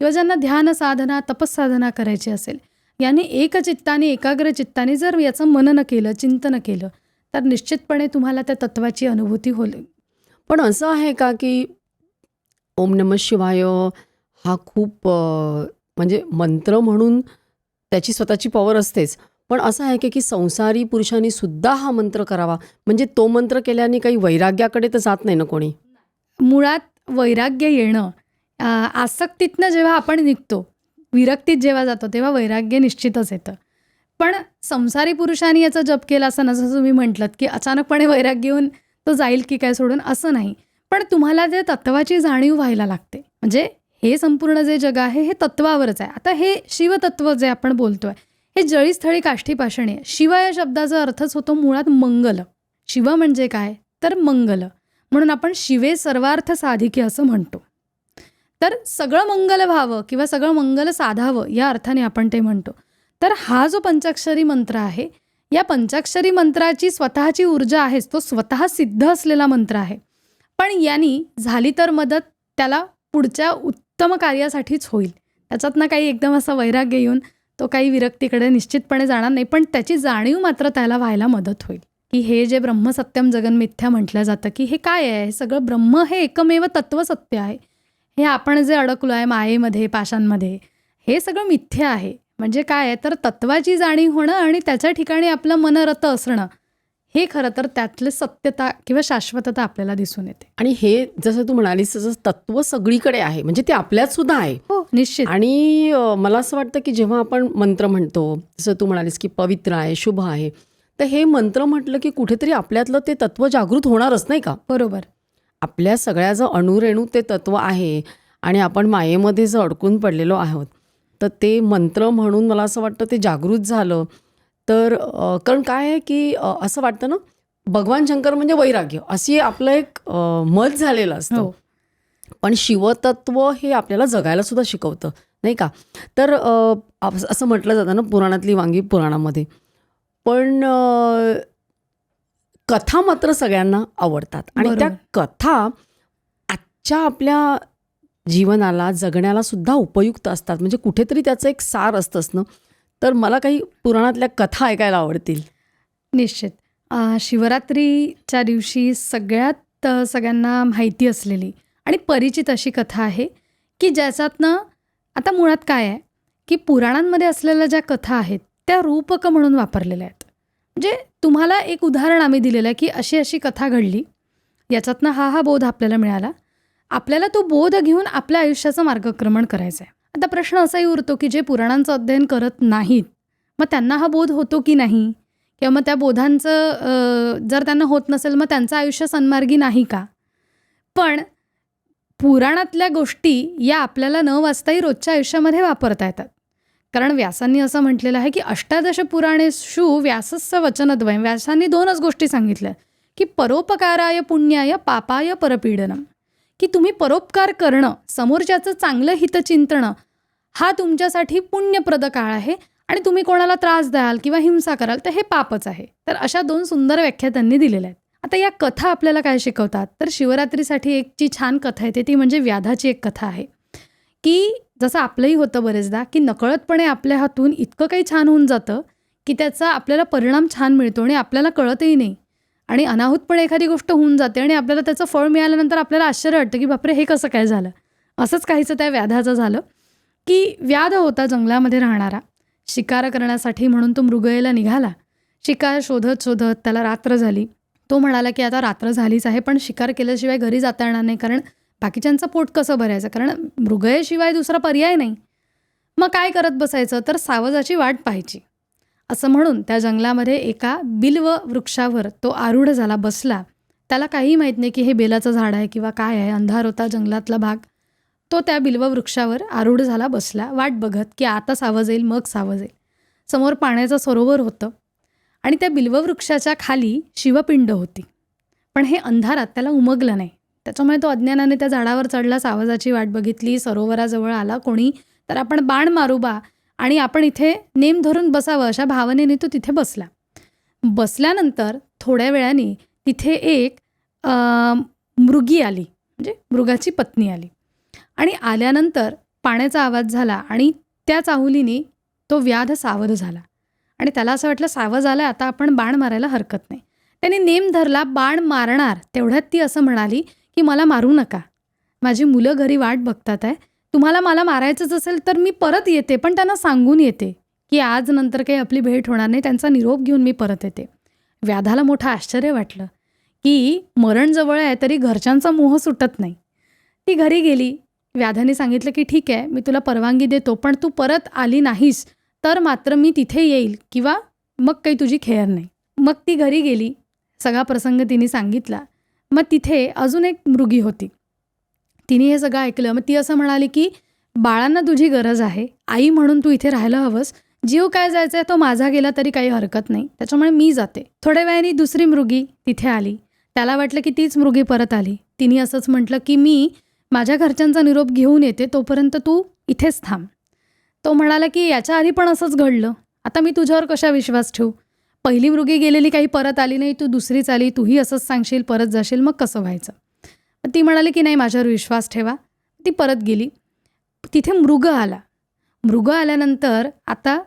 किंवा ज्यांना ध्यान साधना, तपस्साधना करायची असेल याने एकचित्ताने, एकाग्र चित्ताने जर याचं मनन केलं, चिंतन केलं तर निश्चितपणे तुम्हाला त्या तत्वाची अनुभूती होईल. पण असं आहे का की ओम नमः शिवाय हा खूप म्हणजे मंत्र म्हणून त्याची स्वतःची पॉवर असतेच, पण असं आहे की संसारी पुरुषांनी सुद्धा हा मंत्र करावा, म्हणजे तो मंत्र केल्याने काही वैराग्याकडे तर जात नाही ना कोणी? मुळात वैराग्य येणं आसक्तीतनं जेव्हा आपण निघतो, विरक्तीत जेव्हा जातो तेव्हा वैराग्य निश्चितच येतं. पण संसारी पुरुषांनी याचा जप केला असं जसं तुम्ही म्हटलं की अचानकपणे वैराग्य येऊन तो जाईल की काय सोडून, असं नाही. पण तुम्हाला त्या तत्वाची जाणीव व्हायला लागते. म्हणजे हे संपूर्ण जे जग आहे हे तत्वावरच आहे. आता हे शिवतत्व जे आपण बोलतोय हे जळीस्थळी काष्ठी पाषाणी. शिव या शब्दाचा अर्थच होतो मुळात मंगल. शिव म्हणजे काय तर मंगल, म्हणून आपण शिवे सर्वार्थ साधिके असं म्हणतो. तर सगळं मंगल व्हावं किंवा सगळं मंगल साधावं या अर्थाने आपण ते म्हणतो. तर हा जो पंचाक्षरी मंत्र आहे या पंचाक्षरी मंत्राची स्वतःची ऊर्जा आहेच, तो स्वतः सिद्ध असलेला मंत्र आहे. पण यांनी झाली तर मदत त्याला पुढच्या उत्तम कार्यासाठीच होईल. त्याच्यातनं काही एकदम असा वैराग्य येऊन तो काही विरक्तीकडे निश्चितपणे जाणार नाही, पण त्याची जाणीव मात्र त्याला व्हायला मदत होईल की हे जे ब्रह्मसत्यम जगन्मिथ्या म्हटलं जातं की हे काय आहे, हे सगळं ब्रह्म हे एकमेव तत्व सत्य आहे. हे आपण जे अडकलो आहे मायेमध्ये, पाशांमध्ये, हे सगळं मिथ्या आहे. म्हणजे काय आहे तर तत्वाची जाणीव होणं आणि त्याच्या ठिकाणी आपलं मन रत असणं, हे खरं तर त्यातलं सत्यता किंवा शाश्वतता आपल्याला दिसून येते. आणि हे जसं तू म्हणालीस तसं तत्व सगळीकडे आहे, म्हणजे ते आपल्यात सुद्धा आहे. हो, निश्चित. आणि मला असं वाटतं की जेव्हा आपण मंत्र म्हणतो, जसं तू म्हणालीस की पवित्र आहे, शुभ आहे, तर हे मंत्र म्हटलं की कुठेतरी आपल्यातलं ते तत्व जागृत होणारच, नाही का? बरोबर. आपल्या सगळ्याचं अणुरेणू ते तत्व आहे आणि आपण मायेमध्ये जर अडकून पडलेलो आहोत तर ते मंत्र म्हणून मला असं वाटतं ते जागृत झालं तर कारण काय आहे की असं वाटतं ना, भगवान शंकर म्हणजे वैराग्य अशी आपलं एक मत झालेलं असतं. हो. पण शिवतत्व हे आपल्याला जगायला सुद्धा शिकवतं, नाही का? तर असं म्हटलं जातं ना पुराणातली वांगी पुराणामध्ये. पण कथा मात्र सगळ्यांना आवडतात आणि त्या कथा आजच्या आपल्या जीवनाला, जगण्याला सुद्धा उपयुक्त असतात. म्हणजे कुठेतरी त्याचं एक सार असतंच ना. तर मला काही पुराणातल्या कथा ऐकायला आवडतील. निश्चित. शिवरात्रीच्या दिवशी सगळ्यांना माहिती असलेली आणि परिचित अशी कथा आहे, की ज्याच्यातनं आता मुळात काय आहे, की पुराणांमध्ये असलेल्या ज्या कथा आहेत, त्या रूपकं म्हणून वापरलेल्या आहेत. म्हणजे तुम्हाला एक उदाहरण आम्ही दिलेलं आहे, की अशी अशी कथा घडली, याच्यातनं हा बोध आपल्याला मिळाला. आपल्याला तो बोध घेऊन आपल्या आयुष्याचं मार्गक्रमण करायचं आहे. आता प्रश्न असाही उरतो, की जे पुराणांचं अध्ययन करत नाहीत, मग त्यांना हा बोध होतो की नाही? किंवा मग त्या बोधांचं जर त्यांना होत नसेल, मग त्यांचं आयुष्य सन्मार्गी नाही का? पण पुराणातल्या गोष्टी या आपल्याला न वाचताही रोजच्या आयुष्यामध्ये वापरता येतात. कारण व्यासांनी असं म्हटलेलं आहे, की 18 पुराणेषु व्यासस्य वचनद्वयम्. व्यासांनी 2च गोष्टी सांगितल्या, की परोपकाराय पुण्याय पापाय परपीडनम. की तुम्ही परोपकार करणं, समोरच्याचं चांगलं हितचिंतन हा तुमच्यासाठी पुण्यप्रद काळ आहे आणि तुम्ही कोणाला त्रास द्याल किंवा हिंसा कराल तर हे पापच आहे. तर अशा 2 सुंदर व्याख्या त्यांनी दिलेल्या आहेत. आता या कथा आपल्याला काय शिकवतात, तर शिवरात्रीसाठी एक जी छान कथा येते ती म्हणजे व्याधाची एक कथा आहे, की जसं आपलंही होतं बरेचदा, की नकळतपणे आपल्या हातून इतकं काही छान होऊन जातं, की त्याचा आपल्याला परिणाम छान मिळतो आणि आपल्याला कळतही नाही. आणि अनाहूतपणे एखादी गोष्ट होऊन जाते आणि आपल्याला त्याचं फळ मिळाल्यानंतर आपल्याला आश्चर्य वाटतं, की बापरे हे कसं काय झालं? असंच काहीचं त्या व्याधाचं झालं, की व्याध होता जंगलामध्ये राहणारा. शिकार करण्यासाठी म्हणून तो मृगयेला निघाला. शिकार शोधत शोधत त्याला रात्र झाली. तो म्हणाला, की आता रात्र झालीच आहे, पण शिकार केल्याशिवाय घरी जाता येणार नाही, कारण बाकीच्यांचं पोट कसं भरायचं? कारण मृगयेशिवाय दुसरा पर्याय नाही. मग काय करत बसायचं? तर सावजाची वाट पाहायची. असं म्हणून त्या जंगलामध्ये एका बिल्व वृक्षावर तो आरूढ झाला, बसला. त्याला काही माहीत नाही की हे बेलाचं झाड आहे किंवा काय आहे. अंधार होता जंगलातला भाग. तो त्या बिल्व वृक्षावर आरूढ झाला, बसला, वाट बघत की आता सावज येईल, मग सावज येईल. समोर पाण्याचं सरोवर होतं आणि त्या बिल्व वृक्षाच्या खाली शिवपिंड होती. पण हे अंधारात त्याला उमगलं नाही. त्याच्यामुळे तो अज्ञानाने त्या झाडावर चढला, सावजाची वाट बघितली. सरोवराजवळ आला कोणी, तर आपण बाण मारू बा आणि आपण इथे नेम धरून बसावं अशा भावनेने तो तिथे बसला. बसल्यानंतर थोड्या वेळाने तिथे एक मृगी आली, म्हणजे मृगाची पत्नी आली. आणि आल्यानंतर पाण्याचा आवाज झाला आणि त्या चाहुलीने तो व्याध सावध झाला आणि त्याला असं वाटलं सावध झालं, आता आपण बाण मारायला हरकत नाही. त्याने नेम धरला, बाण मारणार. तेवढ्यात ती असं म्हणाली, की मला मारू नका, माझी मुलं घरी वाट बघतात आहे. तुम्हाला मला मारायचंच असेल तर मी परत येते, पण त्यांना सांगून येते की आज नंतर काही आपली भेट होणार नाही, त्यांचा निरोप घेऊन मी परत येते. व्याधाला मोठं आश्चर्य वाटलं, की मरण जवळ आहे तरी घरच्यांचा मोह सुटत नाही. ती घरी गेली. व्याधाने सांगितलं की ठीक आहे, मी तुला परवानगी देतो, पण तू परत आली नाहीस तर मात्र मी तिथे येईल किंवा मग काही तुझी खेळ नाही. मग ती घरी गेली. सगळा प्रसंग तिने सांगितला. मग तिथे अजून एक मृगी होती. तिने हे सगळं ऐकलं. मग ती असं म्हणाली, की बाळांना तुझी गरज आहे, आई म्हणून तू इथे राहायला हवंस. जीव काय जायचा आहे तो माझा गेला तरी काही हरकत नाही, त्याच्यामुळे मी जाते. थोड्या वेळाने दुसरी मृगी तिथे आली. त्याला वाटलं की तीच मृगी परत आली. तिने असंच म्हटलं, की मी माझ्या घरच्यांचा निरोप घेऊन येते, तोपर्यंत तू इथेच थांब. तो म्हणाला, की याच्या आधी पण असंच घडलं, आता मी तुझ्यावर कशा विश्वास ठेवू? पहिली मृगी गेलेली काही परत आली नाही, तू दुसरीच आली, तूही असंच सांगशील परत जाशील, मग कसं व्हायचं? ती म्हणाली, की नाही, माझ्यावर विश्वास ठेवा. ती परत गेली. तिथे मृग आला. मृग आल्यानंतर आता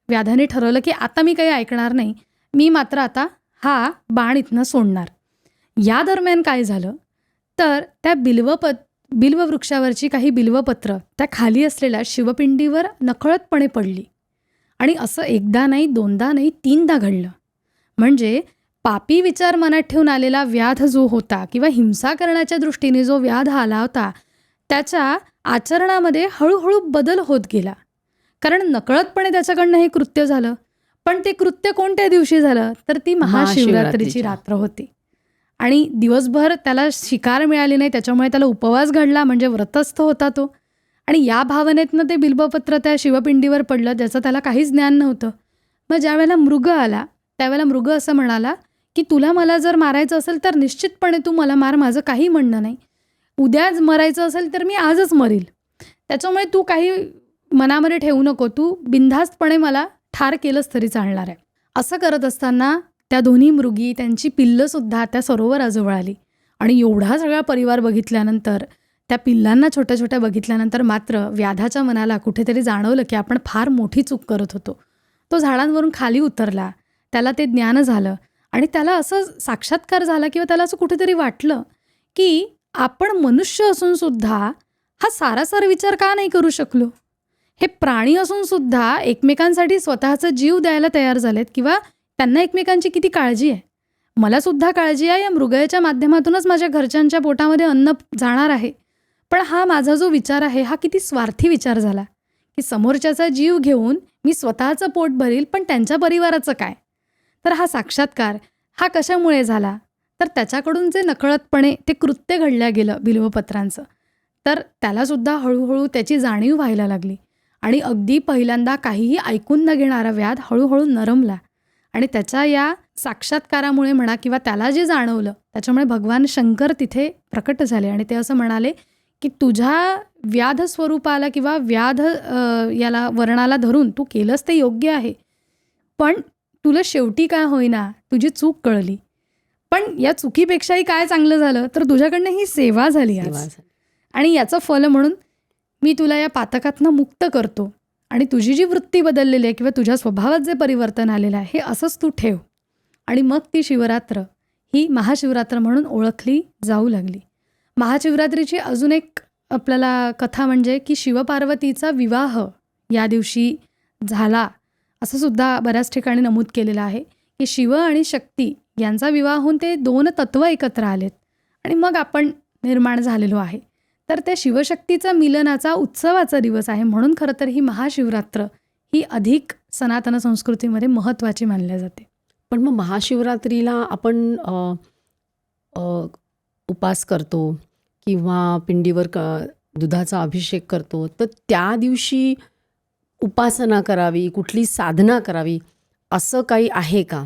व्याधाने ठरवलं, की आता मी काही ऐकणार नाही, मी मात्र आता हा बाण इथनं सोडणार. या दरम्यान काय झालं, तर त्या बिल्ववृक्षावरची काही बिल्वपत्र त्या खाली असलेल्या शिवपिंडीवर नकळतपणे पडली. आणि असं एकदा नाही, दोनदा नाही, 3दा घडलं. म्हणजे पापी विचार मनात ठेवून आलेला व्याध जो होता किंवा हिंसा करण्याच्या दृष्टीने जो व्याध आला होता, त्याच्या आचरणामध्ये हळूहळू बदल होत गेला. कारण नकळतपणे त्याच्याकडनं हे कृत्य झालं. पण ते कृत्य कोणत्या दिवशी झालं, तर ती महाशिवरात्रीची रात्र होती. आणि दिवसभर त्याला शिकार मिळाली नाही, त्याच्यामुळे त्याला उपवास घडला, म्हणजे व्रतस्थ होता तो. आणि या भावनेतनं ते बिल्बपत्र त्या शिवपिंडीवर पडलं, ज्याचं त्याला काहीच ज्ञान नव्हतं. मग ज्यावेळेला मृग आला, त्यावेळेला मृग असं म्हणाला, की तुला मला जर मारायचं असेल तर निश्चितपणे तू मला मार, माझं काही म्हणणं नाही. उद्याच मरायचं असेल तर मी आजच मरील, त्याच्यामुळे तू काही मनामध्ये ठेवू नको, तू बिनधास्तपणे मला ठार केलंच तरी चालणार आहे. असं करत असताना त्या दोन्ही मृगी, त्यांची पिल्लंसुद्धा त्या सरोवराजवळ आली. आणि एवढा सगळा परिवार बघितल्यानंतर, त्या पिल्लांना छोट्या छोट्या बघितल्यानंतर मात्र व्याधाच्या मनाला कुठेतरी जाणवलं, की आपण फार मोठी चूक करत होतो. तो झाडांवरून खाली उतरला, त्याला ते ज्ञान झालं आणि त्याला असं साक्षात्कार झाला किंवा त्याला असं कुठेतरी वाटलं की आपण मनुष्य असून सुद्धा हा सारासार विचार का नाही करू शकलो. हे प्राणी असून सुद्धा एकमेकांसाठी स्वतःचा जीव द्यायला तयार झालेत किंवा त्यांना एकमेकांची किती काळजी आहे. मला सुद्धा काळजी आहे, या मृगयाच्या माध्यमातूनच माझ्या घरच्यांच्या पोटामध्ये अन्न जाणार आहे. पण हा माझा जो विचार आहे हा किती स्वार्थी विचार झाला की समोरच्याचा जीव घेऊन मी स्वतःचं पोट भरील, पण त्यांच्या परिवाराचं काय. तर हा साक्षात्कार हा कशामुळे झाला, तर त्याच्याकडून जे नकळतपणे ते कृत्य घडल्या गेलं बिल्वपत्रांचं, तर त्यालासुद्धा हळूहळू त्याची जाणीव व्हायला लागली आणि अगदी पहिल्यांदा काहीही ऐकून न घेणारा व्याध हळूहळू नरमला आणि त्याच्या या साक्षात्कारामुळे म्हणा किंवा त्याला जे जाणवलं त्याच्यामुळे भगवान शंकर तिथे प्रकट झाले आणि ते असं म्हणाले की तुझ्या व्याध स्वरूपाला किंवा व्याध याला वर्णाला धरून तू केलंस ते योग्य आहे, पण तुला शेवटी काय होईना तुझी चूक कळली. पण या चुकीपेक्षाही काय चांगलं झालं तर तुझ्याकडनं ही सेवा झाली आज. आणि याचं फल म्हणून मी तुला या पातकातनं मुक्त करतो आणि तुझी जी वृत्ती बदललेली आहे किंवा तुझ्या स्वभावात जे परिवर्तन आलेलं आहे हे असंच तू ठेव. आणि मग ती शिवरात्र ही महाशिवरात्र म्हणून ओळखली जाऊ लागली. महाशिवरात्रीची अजून एक आपल्याला कथा म्हणजे की शिवपार्वतीचा विवाह या दिवशी झाला असं सुद्धा बऱ्याच ठिकाणी नमूद केलेलं आहे की शिव आणि शक्ती यांचा विवाह होऊन ते दोन तत्व एकत्र आलेत आणि मग आपण निर्माण झालेलो आहे. तर त्या शिवशक्तीचा मिलनाचा उत्सवाचा दिवस आहे म्हणून खरं तर ही महाशिवरात्र ही अधिक सनातन संस्कृतीमध्ये महत्त्वाची मानली जाते. पण मग महाशिवरात्रीला आपण उपास करतो किंवा पिंडीवर दुधाचा अभिषेक करतो, तर त्या दिवशी उपासना करावी, कुठली साधना करावी असं काही आहे का?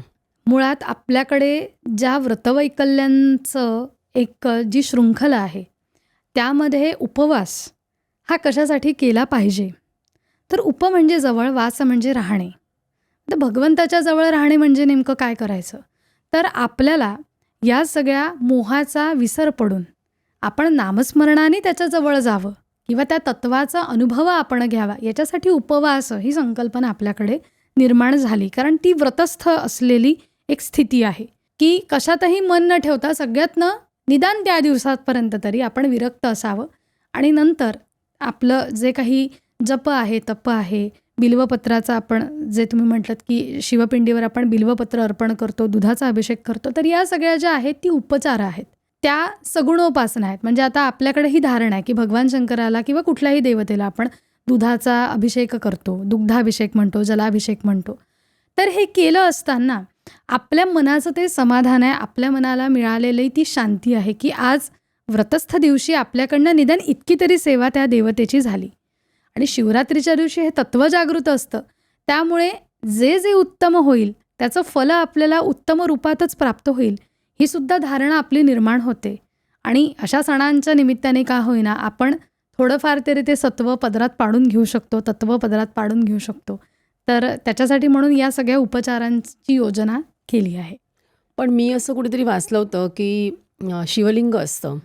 मुळात आपल्याकडे ज्या व्रतवैकल्यांचं एक जी शृंखला आहे त्यामध्ये उपवास हा कशासाठी केला पाहिजे, तर उप म्हणजे जवळ, वास म्हणजे राहणे. तर भगवंताच्या जवळ राहणे म्हणजे नेमकं काय करायचं, तर आपल्याला या सगळ्या मोहाचा विसर पडून आपण नामस्मरणाने त्याच्याजवळ जावं किंवा त्या तत्वाचा अनुभव आपण घ्यावा, याच्यासाठी उपवास ही संकल्पना आपल्याकडे निर्माण झाली. कारण ती व्रतस्थ असलेली एक स्थिती आहे की कशातही मन न ठेवता सगळ्यातनं निदान त्या दिवसापर्यंत तरी आपण विरक्त असावं आणि नंतर आपलं जे काही जप आहे, तप आहे, बिल्वपत्राचा आपण जे तुम्ही म्हटलं की शिवपिंडीवर आपण बिल्वपत्र अर्पण करतो, दुधाचा अभिषेक करतो, तर या सगळ्या ज्या आहेत ती उपचार आहेत, त्या सगुणोपासना आहेत. म्हणजे आता आपल्याकडे ही धारणा आहे की भगवान शंकराला किंवा कुठल्याही देवतेला आपण दुधाचा अभिषेक करतो, दुग्धाभिषेक म्हणतो, जलाभिषेक म्हणतो. तर हे केलं असताना आपल्या मनाचं ते समाधान आहे, आपल्या मनाला मिळालेली ती शांती आहे की आज व्रतस्थ दिवशी आपल्याकडनं निदान इतकी तरी सेवा त्या देवतेची झाली. आणि शिवरात्रीच्या दिवशी हे तत्त्व जागृत असतं, त्यामुळे जे जे उत्तम होईल त्याचं फल आपल्याला उत्तम रूपातच प्राप्त होईल ही सुद्धा धारणा आपली निर्माण होते. आणि अशा सणांच्या निमित्ताने का होईना आपण थोडंफार तरी ते सत्व पदरात पाडून घेऊ शकतो, तत्त्व पदरात पाडून घेऊ शकतो. तर त्याच्यासाठी म्हणून या सगळ्या उपचारांची योजना केली आहे. पण मी असं कुठेतरी वाचलं होतं की शिवलिंग असतं,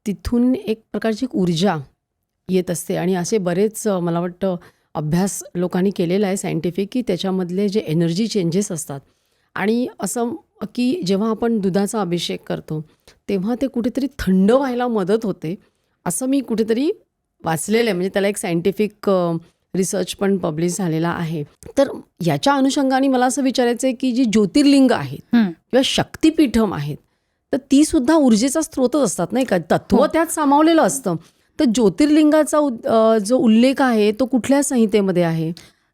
तिथून एक प्रकारची ऊर्जा येत असते आणि असे बरेच मला वाटतं अभ्यास लोकांनी केलेला आहे सायंटिफिक, की त्याच्यामधले जे एनर्जी चेंजेस असतात आणि असं की जेव्हा आपण दुधाचा अभिषेक करतो तेव्हा ते कुठेतरी थंड व्हायला मदत होते असं मी कुठेतरी वाचलेलं आहे. म्हणजे त्याला एक सायंटिफिक रिसर्च पण पब्लिश झालेला आहे. तर याच्या अनुषंगाने मला असं विचारायचं आहे की जी ज्योतिर्लिंग आहेत किंवा शक्तिपीठम आहेत तर ती सुद्धा ऊर्जेचा स्रोतच असतात नाही का, तत्व त्यात सामावलेलं असतं. तर ज्योतिर्लिंगाचा जो उल्लेख आहे तो कुठल्या संहितेमध्ये आहे?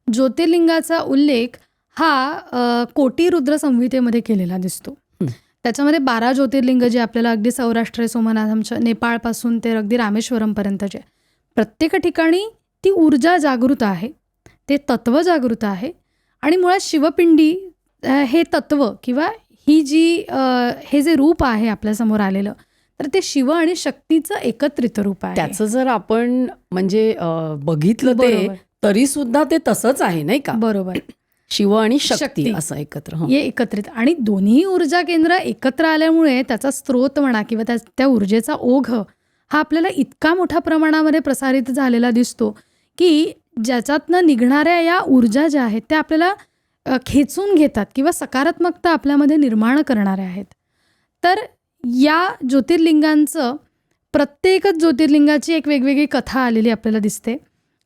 ज्योतिर्लिंगाचा उल्लेख हा कोटी रुद्र संहितेमध्ये केलेला दिसतो. त्याच्यामध्ये 12 ज्योतिर्लिंग जे आपल्याला अगदी सौराष्ट्र सोमनाथमच्या नेपाळपासून ते अगदी रामेश्वरमपर्यंतचे प्रत्येक ठिकाणी ती ऊर्जा जागृत आहे, ते तत्व जागृत आहे. आणि मुळात शिवपिंडी हे तत्व किंवा ही जी हे जे रूप आहे आपल्यासमोर आलेलं तर ते शिव आणि शक्तीचं एकत्रित रूप आहे. त्याचं जर आपण म्हणजे बघितलं ते तरी सुद्धा ते तसंच आहे नाही का? बरोबर. शिव आणि शक्ती असं एकत्र, हे एकत्रित आणि दोन्ही ऊर्जा केंद्र एकत्र आल्यामुळे त्याचा स्रोत म्हणा किंवा त्या ऊर्जेचा ओघ हा आपल्याला इतका मोठ्या प्रमाणामध्ये प्रसारित झालेला दिसतो की ज्याच्यातनं निघणाऱ्या या ऊर्जा ज्या आहेत त्या आपल्याला खेचून घेतात किंवा सकारात्मकता आपल्यामध्ये निर्माण करणाऱ्या आहेत. तर या ज्योतिर्लिंगांचं प्रत्येकच ज्योतिर्लिंगाची एक वेगवेगळी कथा आलेली आपल्याला दिसते.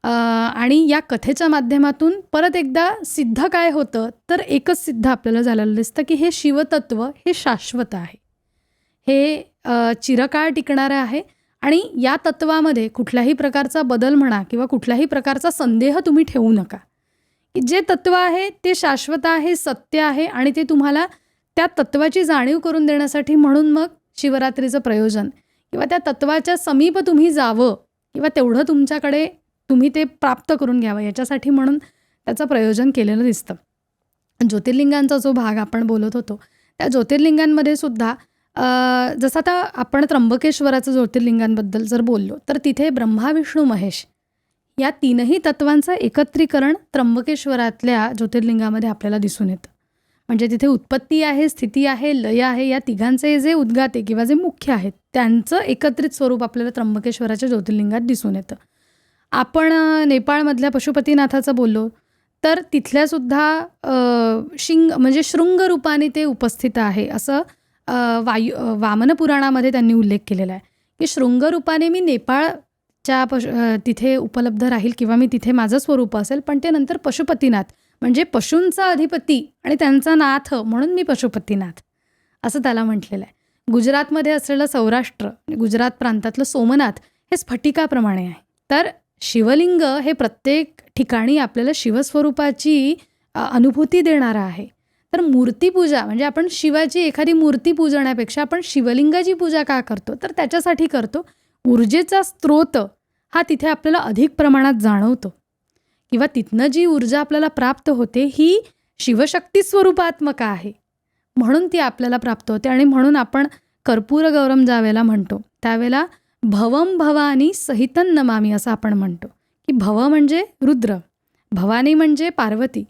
आणि या कथेच्या माध्यमातून परत एकदा सिद्ध काय होतं तर एकच सिद्ध आपल्याला झालेलं दिसतं की हे शिवतत्व हे शाश्वत आहे, हे चिरकाळ टिकणारं आहे आणि या तत्वामध्ये कुठल्याही प्रकारचा बदल म्हणा किंवा कुठल्याही प्रकारचा संदेह तुम्ही ठेवू नका. जे तत्व आहे ते शाश्वत आहे, सत्य आहे आणि ते तुम्हाला त्या तत्वाची जाणीव करून देण्यासाठी म्हणून मग शिवरात्रीचं प्रयोजन किंवा त्या तत्वाच्या समीप तुम्ही जावं किंवा तेवढं तुमच्याकडे तुम्ही ते प्राप्त करून घ्यावं याच्यासाठी म्हणून त्याचं प्रयोजन केलेलं दिसतं. ज्योतिर्लिंगांचा जो भाग आपण बोलत होतो त्या ज्योतिर्लिंगांमध्ये सुद्धा जसं आता आपण त्र्यंबकेश्वराचं ज्योतिर्लिंगांबद्दल जर बोललो तर तिथे ब्रह्मा विष्णू महेश या तीनही तत्वांचं एकत्रीकरण त्र्यंबकेश्वरातल्या ज्योतिर्लिंगामध्ये आपल्याला दिसून येतं. म्हणजे तिथे उत्पत्ती आहे, स्थिती आहे, लय आहे, या तिघांचे जे उद्गाते किंवा जे मुख्य आहेत त्यांचं एकत्रित स्वरूप आपल्याला त्र्यंबकेश्वराच्या ज्योतिर्लिंगात दिसून येतं. आपण नेपाळमधल्या पशुपतीनाथाचं बोललो तर तिथल्यासुद्धा म्हणजे शृंग रूपाने ते उपस्थित आहे असं वामन पुराणामध्ये त्यांनी उल्लेख केलेला आहे की शृंग रूपाने मी नेपाळच्या तिथे उपलब्ध राहील किंवा मी तिथे माझं स्वरूप असेल, पण ते नंतर पशुपतीनाथ म्हणजे पशूंचा अधिपती आणि त्यांचा नाथ म्हणून मी पशुपतीनाथ असं त्याला म्हटलेलं आहे. गुजरातमध्ये असलेलं सौराष्ट्र गुजरात प्रांतातलं सोमनाथ हे स्फटिकाप्रमाणे आहे. तर शिवलिंग हे प्रत्येक ठिकाणी आपल्याला शिवस्वरूपाची अनुभूती देणारं आहे. तर मूर्तीपूजा म्हणजे आपण शिवाची एखादी मूर्ती पूजण्यापेक्षा आपण शिवलिंगाची पूजा का करतो तर त्याच्यासाठी करतो ऊर्जेचा स्रोत हा तिथे आपल्याला अधिक प्रमाणात जाणवतो किंवा तिथनं जी ऊर्जा आपल्याला प्राप्त होते ही शिवशक्ती स्वरूपात्मक आहे म्हणून ती आपल्याला प्राप्त होते. आणि म्हणून आपण कर्पूर गौरम ज्यावेळेला म्हणतो त्यावेळेला भवम भवानी सहितन नमामी असं आपण म्हणतो की भव म्हणजे रुद्र, भवानी म्हणजे पार्वती.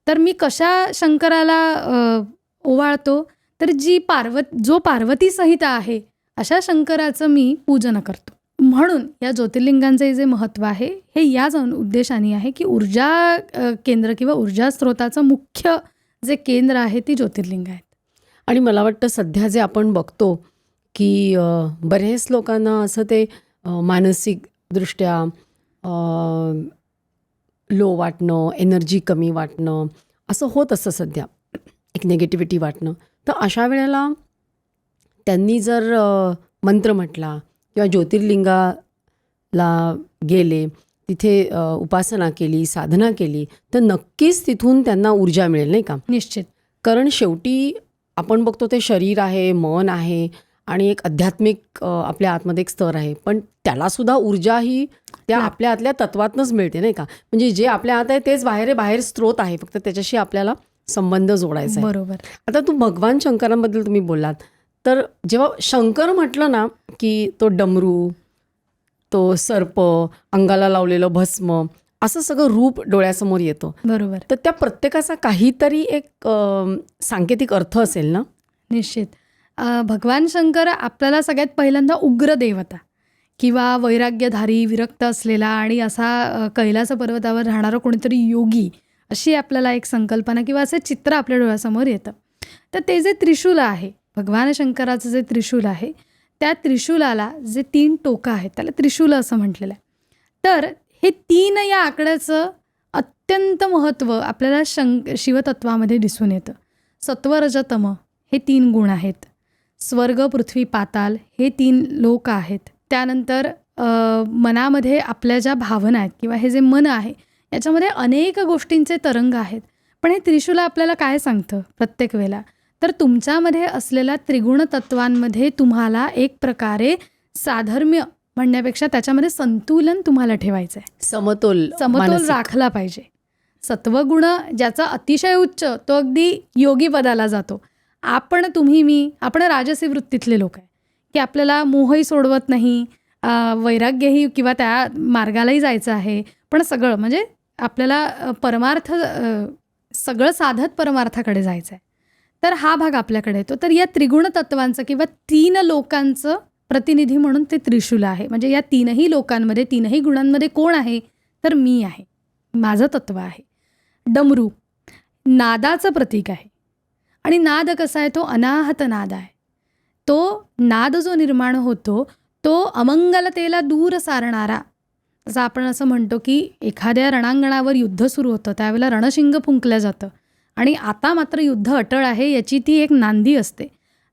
तर मी कशा शंकराला ओवाळतो तर जो पार्वती सहित आहे अशा शंकराचं मी पूजन करतो. म्हणून या ज्योतिर्लिंगांचे जे महत्त्व आहे हे याच उद्देशाने आहे की ऊर्जा केंद्र किंवा ऊर्जा स्रोताचं मुख्य जे केंद्र आहे ती ज्योतिर्लिंग आहेत. आणि मला वाटतं सध्या जे आपण बघतो की बरेच लोकांना असं ते मानसिकदृष्ट्या लो वाटणं, एनर्जी कमी वाटणं असं होत असतं सध्या, एक निगेटिव्हिटी वाटणं. तर अशा वेळेला त्यांनी जर मंत्र म्हटला किंवा ज्योतिर्लिंगाला गेले, तिथे उपासना केली, साधना केली तर नक्कीच तिथून त्यांना ऊर्जा मिळेल, नाही का? निश्चित. कारण शेवटी आपण बघतो ते शरीर आहे, मन आहे आणि एक आध्यात्मिक आपल्या आतमध्ये एक स्तर आहे, पण त्यालासुद्धा ऊर्जा ही त्या आपल्या आतल्या तत्वातनंच मिळते, नाही का? म्हणजे जे आपल्या आत आहे तेच बाहेर आहे, बाहेर स्रोत आहे, फक्त त्याच्याशी आपल्याला संबंध जोडायचा आहे. बरोबर. आता तू भगवान शंकरांबद्दल तुम्ही बोललात तर जेव्हा शंकर म्हटलं ना की तो डमरू, तो सर्प, अंगाला लावलेलं भस्म असं सगळं रूप डोळ्यासमोर येतं. बरोबर. तर त्या प्रत्येकाचा काहीतरी एक सांकेतिक अर्थ असेल ना? निश्चित. भगवान शंकर आपल्याला सगळ्यात पहिल्यांदा उग्र देवता किंवा वैराग्यधारी, विरक्त असलेला आणि असा कैलास पर्वतावर राहणारा कोणीतरी योगी अशी आपल्याला एक संकल्पना किंवा असं चित्र आपल्या डोळ्यासमोर येतं. तर ते जे त्रिशूल आहे, भगवान शंकराचं जे त्रिशूल आहे त्या त्रिशूलाला जे 3 टोकं आहेत त्याला त्रिशूल असं म्हटलेलं आहे. तर हे 3 या आकड्याचं अत्यंत महत्त्व आपल्याला शिवतत्वामध्ये दिसून येतं. सत्व, रज, तम हे 3 गुण आहेत. स्वर्ग, पृथ्वी, पाताल हे 3 लोक आहेत. त्यानंतर मनामध्ये आपल्या ज्या भावना आहेत किंवा हे जे मन आहे याच्यामध्ये अनेक गोष्टींचे तरंग आहेत. पण हे त्रिशूल आपल्याला काय सांगतं प्रत्येक वेळेला तर तुमच्यामध्ये असलेल्या त्रिगुण तत्वांमध्ये तुम्हाला एक प्रकारे साधर्म्य म्हणण्यापेक्षा त्याच्यामध्ये संतुलन तुम्हाला ठेवायचं आहे, समतोल राखला पाहिजे. सत्वगुण ज्याचा अतिशय उच्च तो अगदी योगी पदाला जातो. आपण राजसी वृत्तीतले लोक आहे की आपल्याला मोहही सोडवत नाही, वैराग्यही किंवा त्या मार्गालाही जायचं आहे, पण सगळं म्हणजे आपल्याला परमार्थ सगळं साधत परमार्थाकडे जायचं आहे. तर हा भाग आपल्याकडे येतो. तर या त्रिगुण तत्वांचं किंवा 3 लोकांचं प्रतिनिधी म्हणून ते त्रिशूल आहे. म्हणजे या 3ही लोकांमध्ये 3ही गुणांमध्ये कोण आहे तर मी आहे. माझं तत्त्व आहे. डमरू नादाचं प्रतीक आहे आणि नाद कसा आहे, तो अनाहत नाद आहे. तो नाद जो निर्माण होतो तो अमंगलतेला दूर सारणारा. जसं आपण असं म्हणतो की एखाद्या रणांगणावर युद्ध सुरू होतं त्यावेळेला रणशिंग फुंकलं जातं आणि आता मात्र युद्ध अटळ आहे याची ती एक नांदी असते.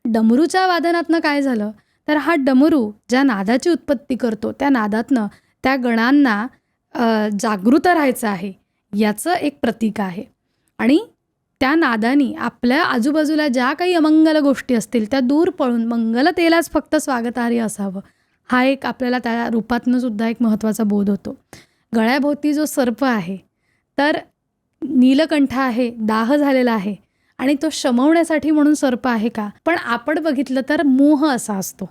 डमरूच्या वादनातनं काय झालं तर हा डमरू ज्या नादाची उत्पत्ती करतो त्या नादातनं त्या गणांना जागृत राहायचं आहे याचं एक प्रतीक आहे. आणि त्या नादानी आपल्या आजूबाजूला ज्या काही अमंगल गोष्टी असतील त्या दूर पळून मंगलतेलाच फक्त स्वागतार्ह असावं, हा एक आपल्याला त्या रूपातनं सुद्धा एक महत्त्वाचा बोध होतो. गळ्याभोवती जो सर्प आहे तर नीलकंठ आहे, दाह झालेला आहे आणि तो शमवण्यासाठी म्हणून सर्प आहे का? पण आपण बघितलं तर मोह असा असतो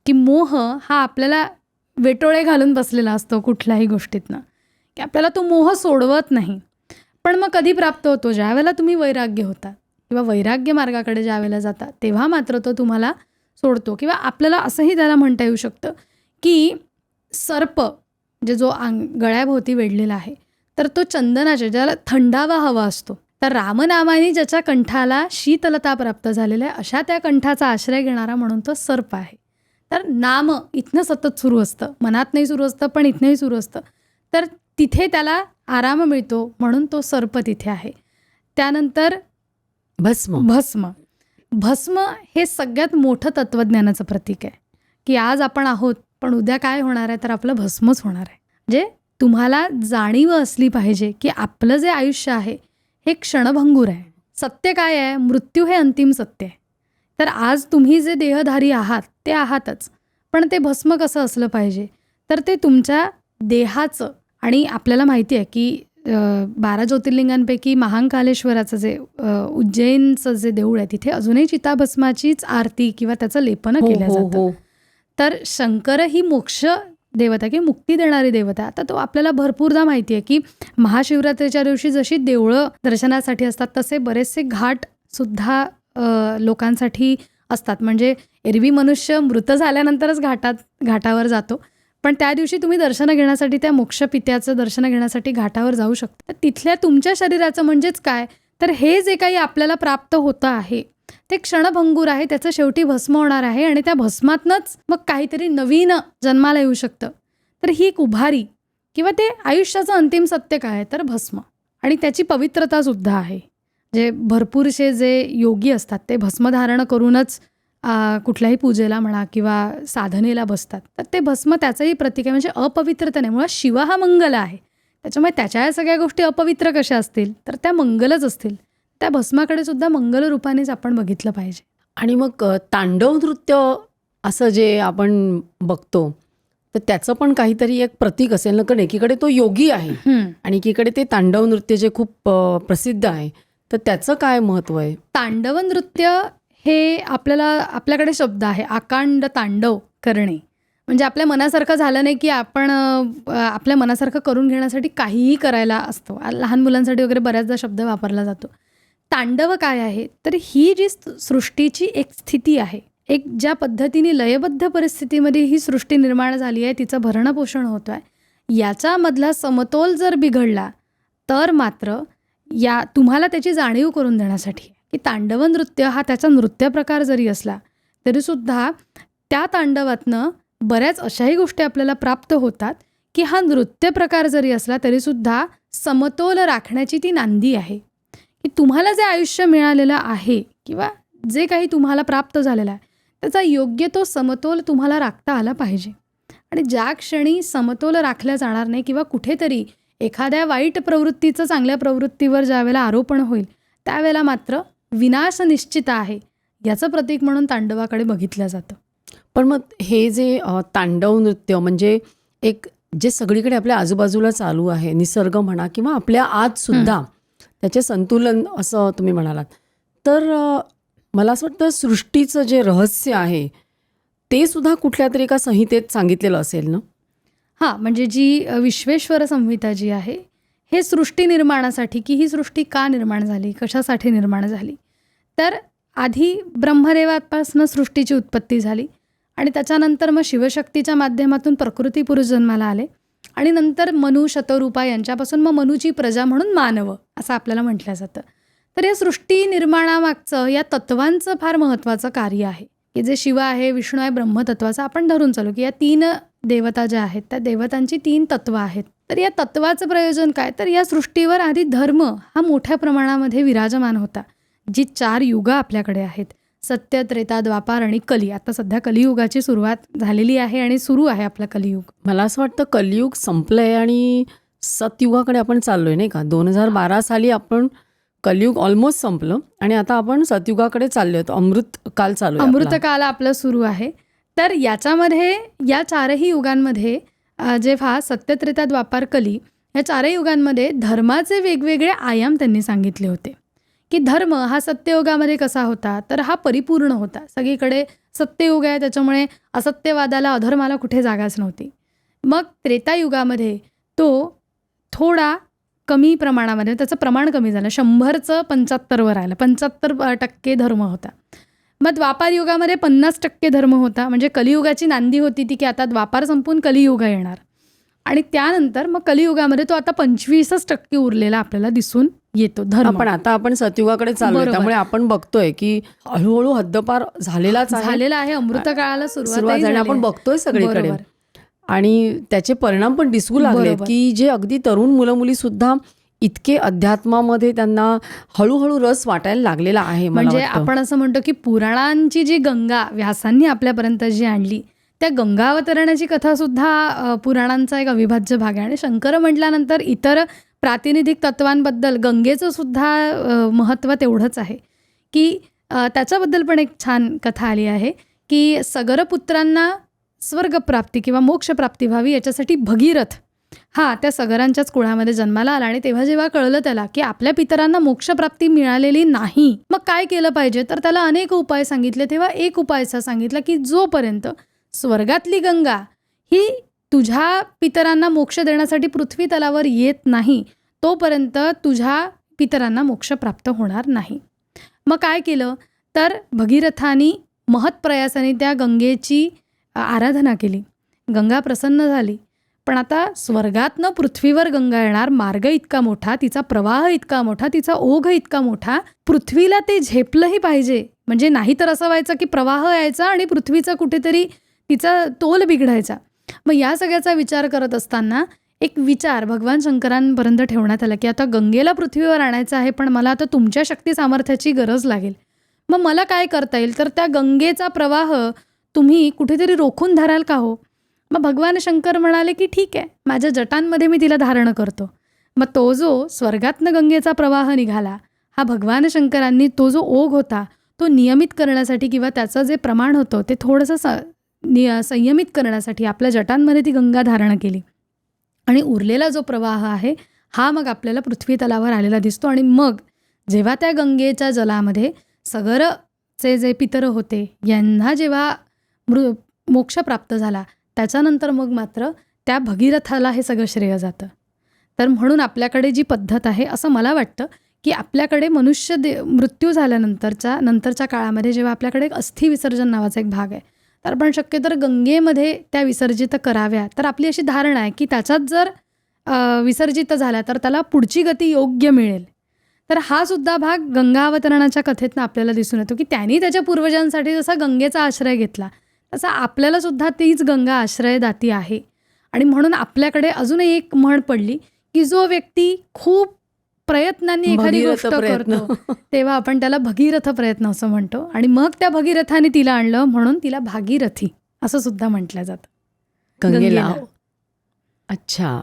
की मोह हा आपल्याला वेटोळे घालून बसलेला असतो कुठल्याही गोष्टीतनं, की आपल्याला तो मोह सोडवत नाही. पण मग कधी प्राप्त होतो, ज्या वेळेला तुम्ही वैराग्य होता किंवा वैराग्य मार्गाकडे ज्या वेळेला जाता तेव्हा मात्र तो तुम्हाला सोडतो. किंवा आपल्याला असंही त्याला म्हणता येऊ शकतं की सर्प जे जो गळ्याभोवती वेढलेला आहे तर तो चंदनाच्या ज्याला थंडावा हवा असतो, तर रामनामाने ज्याच्या कंठाला शीतलता प्राप्त झालेल्या आहे अशा त्या कंठाचा आश्रय घेणारा म्हणून तो सर्प आहे. तर नाम इथनं सतत सुरू असतं, मनात नाही सुरू असतं पण इथनंही सुरू असतं, तर तिथे त्याला आराम मिळतो म्हणून तो सर्प तिथे आहे. त्यानंतर भस्म हे सगळ्यात मोठं तत्त्वज्ञानाचं प्रतीक आहे की आज आपण आहोत पण उद्या काय होणार आहे तर आपलं भस्मच होणार आहे. म्हणजे तुम्हाला जाणीव असली पाहिजे की आपलं जे आयुष्य आहे हे क्षणभंगूर आहे. सत्य काय आहे, मृत्यू हे अंतिम सत्य आहे. तर आज तुम्ही जे देहधारी आहात ते आहातच, पण ते भस्म कसं असलं पाहिजे तर ते तुमच्या देहाचं. आणि आपल्याला माहिती आहे की 12 ज्योतिर्लिंगांपैकी महाकालेश्वराचं जे उज्जैनचं जे देऊळ आहे तिथे अजूनही चिताभस्माचीच आरती किंवा त्याचं लेपन केलं जातं. तर शंकर ही मोक्ष देवता किंवा मुक्ती देणारी देवता. आता तो आपल्याला भरपूरदा माहिती आहे की महाशिवरात्रीच्या दिवशी जशी देवळं दर्शनासाठी असतात तसे बरेचसे घाट सुद्धा लोकांसाठी असतात. म्हणजे एरवी मनुष्य मृत झाल्यानंतरच घाटावर जातो, पण त्या दिवशी तुम्ही दर्शनं घेण्यासाठी त्या मोक्षपित्याचं दर्शन घेण्यासाठी घाटावर जाऊ शकता. तिथल्या तुमच्या शरीराचं म्हणजेच काय तर हे जे काही आपल्याला प्राप्त होतं आहे ते क्षणभंगूर आहे, त्याचं शेवटी भस्म होणार आहे आणि त्या भस्मातनंच मग काहीतरी नवीन जन्माला येऊ शकतं. तर ही एक उभारी किंवा ते आयुष्याचं अंतिम सत्य काय तर भस्म. आणि त्याची पवित्रतासुद्धा आहे. जे भरपूरसे जे योगी असतात ते भस्मधारण करूनच कुठल्याही पूजेला म्हणा किंवा साधनेला बसतात, तर ते भस्म त्याचंही प्रतीक आहे. म्हणजे अपवित्रता नाही, मुळात शिव हा मंगल आहे, त्याच्यामुळे त्याच्या या सगळ्या गोष्टी अपवित्र कशा असतील तर त्या मंगलच असतील. त्या भस्माकडे सुद्धा मंगल रूपानेच आपण बघितलं पाहिजे. आणि मग तांडव नृत्य असं जे आपण बघतो तर त्याचं पण काहीतरी एक प्रतीक असेल ना, कारण एकीकडे तो योगी आहे आणि एकीकडे ते तांडव नृत्य जे खूप प्रसिद्ध आहे, तर त्याचं काय महत्त्व आहे? तांडव नृत्य हे आपल्याकडे शब्द आहे आकांड तांडव करणे. म्हणजे आपल्या मनासारखं झालं नाही की आपण आपल्या मनासारखं करून घेण्यासाठी काहीही करायला असतो. लहान मुलांसाठी वगैरे बऱ्याचदा शब्द वापरला जातो. तांडव काय आहे तर ही जी सृष्टीची एक स्थिती आहे, एक ज्या पद्धतीने लयबद्ध परिस्थितीमध्ये ही सृष्टी निर्माण झाली आहे, तिचं भरणपोषण होतं आहे, याच्यामधला समतोल जर बिघडला तर मात्र तुम्हाला त्याची जाणीव करून देण्यासाठी की तांडव नृत्य हा त्याचा नृत्य प्रकार जरी असला तरीसुद्धा त्या तांडवातनं बऱ्याच अशाही गोष्टी आपल्याला प्राप्त होतात की हा नृत्य प्रकार जरी असला तरीसुद्धा समतोल राखण्याची ती नांदी आहे. की तुम्हाला जे आयुष्य मिळालेलं आहे किंवा जे काही तुम्हाला प्राप्त झालेलं आहे त्याचा योग्य तो समतोल तुम्हाला राखता आला पाहिजे. आणि ज्या क्षणी समतोल राखल्या जाणार नाही किंवा कुठेतरी एखाद्या वाईट प्रवृत्तीचं चांगल्या प्रवृत्तीवर ज्यावेळेला आरोपण होईल त्यावेळेला मात्र विनाश निश्चित आहे याचं प्रतीक म्हणून तांडवाकडे बघितलं जातं. पण मग हे जे तांडव नृत्य म्हणजे एक जे सगळीकडे आपल्या आजूबाजूला चालू आहे, निसर्ग म्हणा किंवा आपल्या आत सुद्धा त्याचे संतुलन असं तुम्ही म्हणालात, तर मला असं वाटतं सृष्टीचं जे रहस्य आहे ते सुद्धा कुठल्या तरी एका संहितेत सांगितलेलं असेल ना? हां, म्हणजे जी विश्वेश्वर संहिता जी आहे हे सृष्टी निर्माणासाठी की ही सृष्टी का निर्माण झाली, कशासाठी निर्माण झाली, तर आधी ब्रह्मदेवापासून सृष्टीची उत्पत्ती झाली आणि त्याच्यानंतर मग शिवशक्तीच्या माध्यमातून प्रकृती पुरुष जन्माला आले आणि नंतर मनु शतरूपा यांच्यापासून मग मनुची प्रजा म्हणून मानव असं आपल्याला म्हटलं जातं. तर या सृष्टी निर्माणामागचं या तत्वांचं फार महत्त्वाचं कार्य आहे की जे शिव आहे, विष्णू आहे, ब्रह्मतत्वाचं आपण धरून चालू की या 3 देवता ज्या आहेत त्या देवतांची 3 तत्वं आहेत. तर या तत्वाचं प्रयोजन काय, तर या सृष्टीवर आधी धर्म हा मोठ्या प्रमाणामध्ये विराजमान होता. जी 4 युगं आपल्याकडे आहेत, सत्य, त्रेता, द्वापार आणि कली. आता सध्या कलियुगाची सुरुवात झालेली आहे आणि सुरू आहे आपलं कलियुग. मला असं वाटतं कलियुग संपलंय आणि सतयुगाकडे आपण चाललोय, नाही का? 2012 साली आपण कलियुग ऑलमोस्ट संपलं आणि आता आपण सतयुगाकडे चाललोय. अमृत काल चालू आहे आपला. अमृतकाल आपलं सुरू आहे. तर याच्यामध्ये या 4ही युगांमध्ये जेव्हा सत्य, त्रेता, द्वापार, कली या 4ही युगांमध्ये धर्माचे वेगवेगळे आयाम त्यांनी सांगितले होते की धर्म हा सत्ययुगामध्ये कसा होता, तर हा परिपूर्ण होता. सगळीकडे सत्ययुग आहे त्याच्यामुळे असत्यवादाला, अधर्माला कुठे जागाच नव्हती. मग त्रेतायुगामध्ये तो थोडा कमी प्रमाणामध्ये, त्याचं प्रमाण कमी झालं, 100चं 75वर आलं, 75% धर्म होता. मग द्वापार युगामध्ये 50% धर्म होता. म्हणजे कलियुगाची नांदी होती ती की आता द्वापार संपून कलियुग येणार आणि त्यानंतर मग कलियुगामध्ये तो आता 25% उरलेला आपल्याला दिसून येतो धर्म. आपण सतयुगाकडे चाललोय, बरोबर. त्यामुळे आपण बघतोय की हळूहळू हद्दपार झालेला आहे. अमृतकाळाला सुरुवात झाली आणि आपण बघतोय सगळीकडे. बरोबर. आणि त्याचे परिणाम पण दिसू लागलेत बरोबर. की जे अगदी तरुण मुलं मुली सुद्धा इतके अध्यात्मामध्ये त्यांना हळूहळू रस वाटायला लागलेला आहे. मला म्हणजे वाटतं. आपण असं म्हणतो की पुराणांची जी गंगा व्यासांनी आपल्यापर्यंत जी आणली त्या गंगा अवतरणाची कथा सुद्धा पुराणांचा एक अविभाज्य भाग आहे. आणि शंकर म्हटल्यानंतर इतर प्रातिनिधिक तत्वांबद्दल गंगेचं सुद्धा महत्त्व तेवढंच आहे की त्याच्याबद्दल पण एक छान कथा आली आहे की सगरपुत्रांना स्वर्गप्राप्ती किंवा मोक्षप्राप्ती व्हावी याच्यासाठी भगीरथ हा त्या सगरांच्याच कुळामध्ये जन्माला आला. आणि तेव्हा जेव्हा कळलं त्याला की आपल्या पितरांना मोक्षप्राप्ती मिळालेली नाही, मग काय केलं पाहिजे, तर त्याला अनेक उपाय सांगितले. तेव्हा एक उपाय असा सांगितला की जोपर्यंत स्वर्गातली गंगा ही तुझ्या पितरांना मोक्ष देण्यासाठी पृथ्वी तलावर येत नाही तोपर्यंत तुझ्या पितरांना मोक्ष प्राप्त होणार नाही. मग काय केलं, तर भगीरथानी महत्प्रयासाने त्या गंगेची आराधना केली. गंगा प्रसन्न झाली. पण आता स्वर्गातनं पृथ्वीवर गंगा येणार, मार्ग इतका मोठा, तिचा प्रवाह इतका मोठा, तिचा ओघ इतका मोठा, पृथ्वीला ते झेपलंही पाहिजे. म्हणजे नाही तर असं व्हायचं की प्रवाह यायचा आणि पृथ्वीचा कुठेतरी तिचा तोल बिघडायचा. मग या सगळ्याचा विचार करत असताना एक विचार भगवान शंकरांपर्यंत ठेवण्यात आला की आता गंगेला पृथ्वीवर आणायचं आहे, पण मला आता तुमच्या शक्ती सामर्थ्याची गरज लागेल. मग मला काय करता येईल, तर त्या गंगेचा प्रवाह तुम्ही कुठेतरी रोखून धराल का हो. मग भगवान शंकर म्हणाले की ठीक आहे, माझ्या जटांमध्ये मी तिला धारण करतो. मग तो जो स्वर्गातनं गंगेचा प्रवाह निघाला, हा भगवान शंकरांनी तो जो ओघ होता तो नियमित करण्यासाठी किंवा त्याचं जे प्रमाण होतं ते थोडंसं संयमित करण्यासाठी आपल्या जटांमध्ये ती गंगा धारण केली. आणि उरलेला जो प्रवाह आहे हा मग आपल्याला पृथ्वी तलावर आलेला दिसतो. आणि मग जेव्हा त्या गंगेच्या जलामध्ये सगरचे जे पितर होते यांना जेव्हा मोक्ष प्राप्त झाला त्याच्यानंतर मग मात्र त्या भगीरथाला हे सगळं श्रेय जातं. तर म्हणून आपल्याकडे जी पद्धत आहे, असं मला वाटतं की आपल्याकडे मनुष्य मृत्यू झाल्यानंतरच्या काळामध्ये जेव्हा आपल्याकडे एक अस्थि विसर्जन नावाचा एक भाग आहे, तर आपण शक्यतर गंगेमध्ये त्या विसर्जित कराव्या. तर आपली अशी धारणा आहे की त्याच्यात जर विसर्जित झाल्या तर त्याला पुढची गती योग्य मिळेल. तर हा सुद्धा भाग गंगा अवतरणाच्या कथेतनं आपल्याला दिसून येतो की त्यांनी त्याच्या पूर्वजांसाठी जसा गंगेचा आश्रय घेतला तसा आपल्याला सुद्धा तीच गंगा आश्रयदाती आहे. आणि म्हणून आपल्याकडे अजूनही एक म्हण पडली की जो व्यक्ती खूप प्रयत्नांनी एखादी गोष्ट करतो तेव्हा आपण त्याला भगीरथ प्रयत्न असं म्हणतो. आणि मग त्या भगीरथाने तिला आणलं म्हणून तिला भागीरथी असं सुद्धा म्हटलं जातं गंगेला. अच्छा,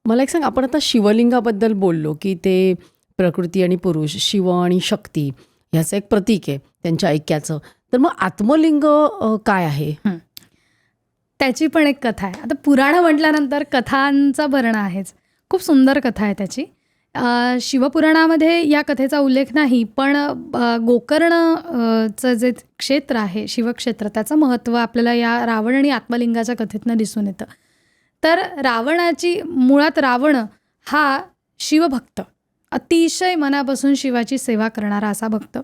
मला एक सांग, आपण आता शिवलिंगाबद्दल बोललो की ते प्रकृती आणि पुरुष, शिव आणि शक्ती ह्याचं एक प्रतीक आहे त्यांच्या ऐक्याचं. तर मग आत्मलिंग काय आहे? त्याची पण एक कथा आहे. आता पुराण म्हटल्यानंतर कथांचा भरणा आहेच. खूप सुंदर कथा आहे त्याची. शिवपुराणामध्ये या कथेचा उल्लेख नाही, पण गोकर्णचं जे क्षेत्र आहे शिवक्षेत्र त्याचं महत्त्व आपल्याला या रावण आणि आत्मलिंगाच्या कथेतनं दिसून येतं. तर मुळात रावण हा शिवभक्त, अतिशय मनापासून शिवाची सेवा करणारा असा भक्त.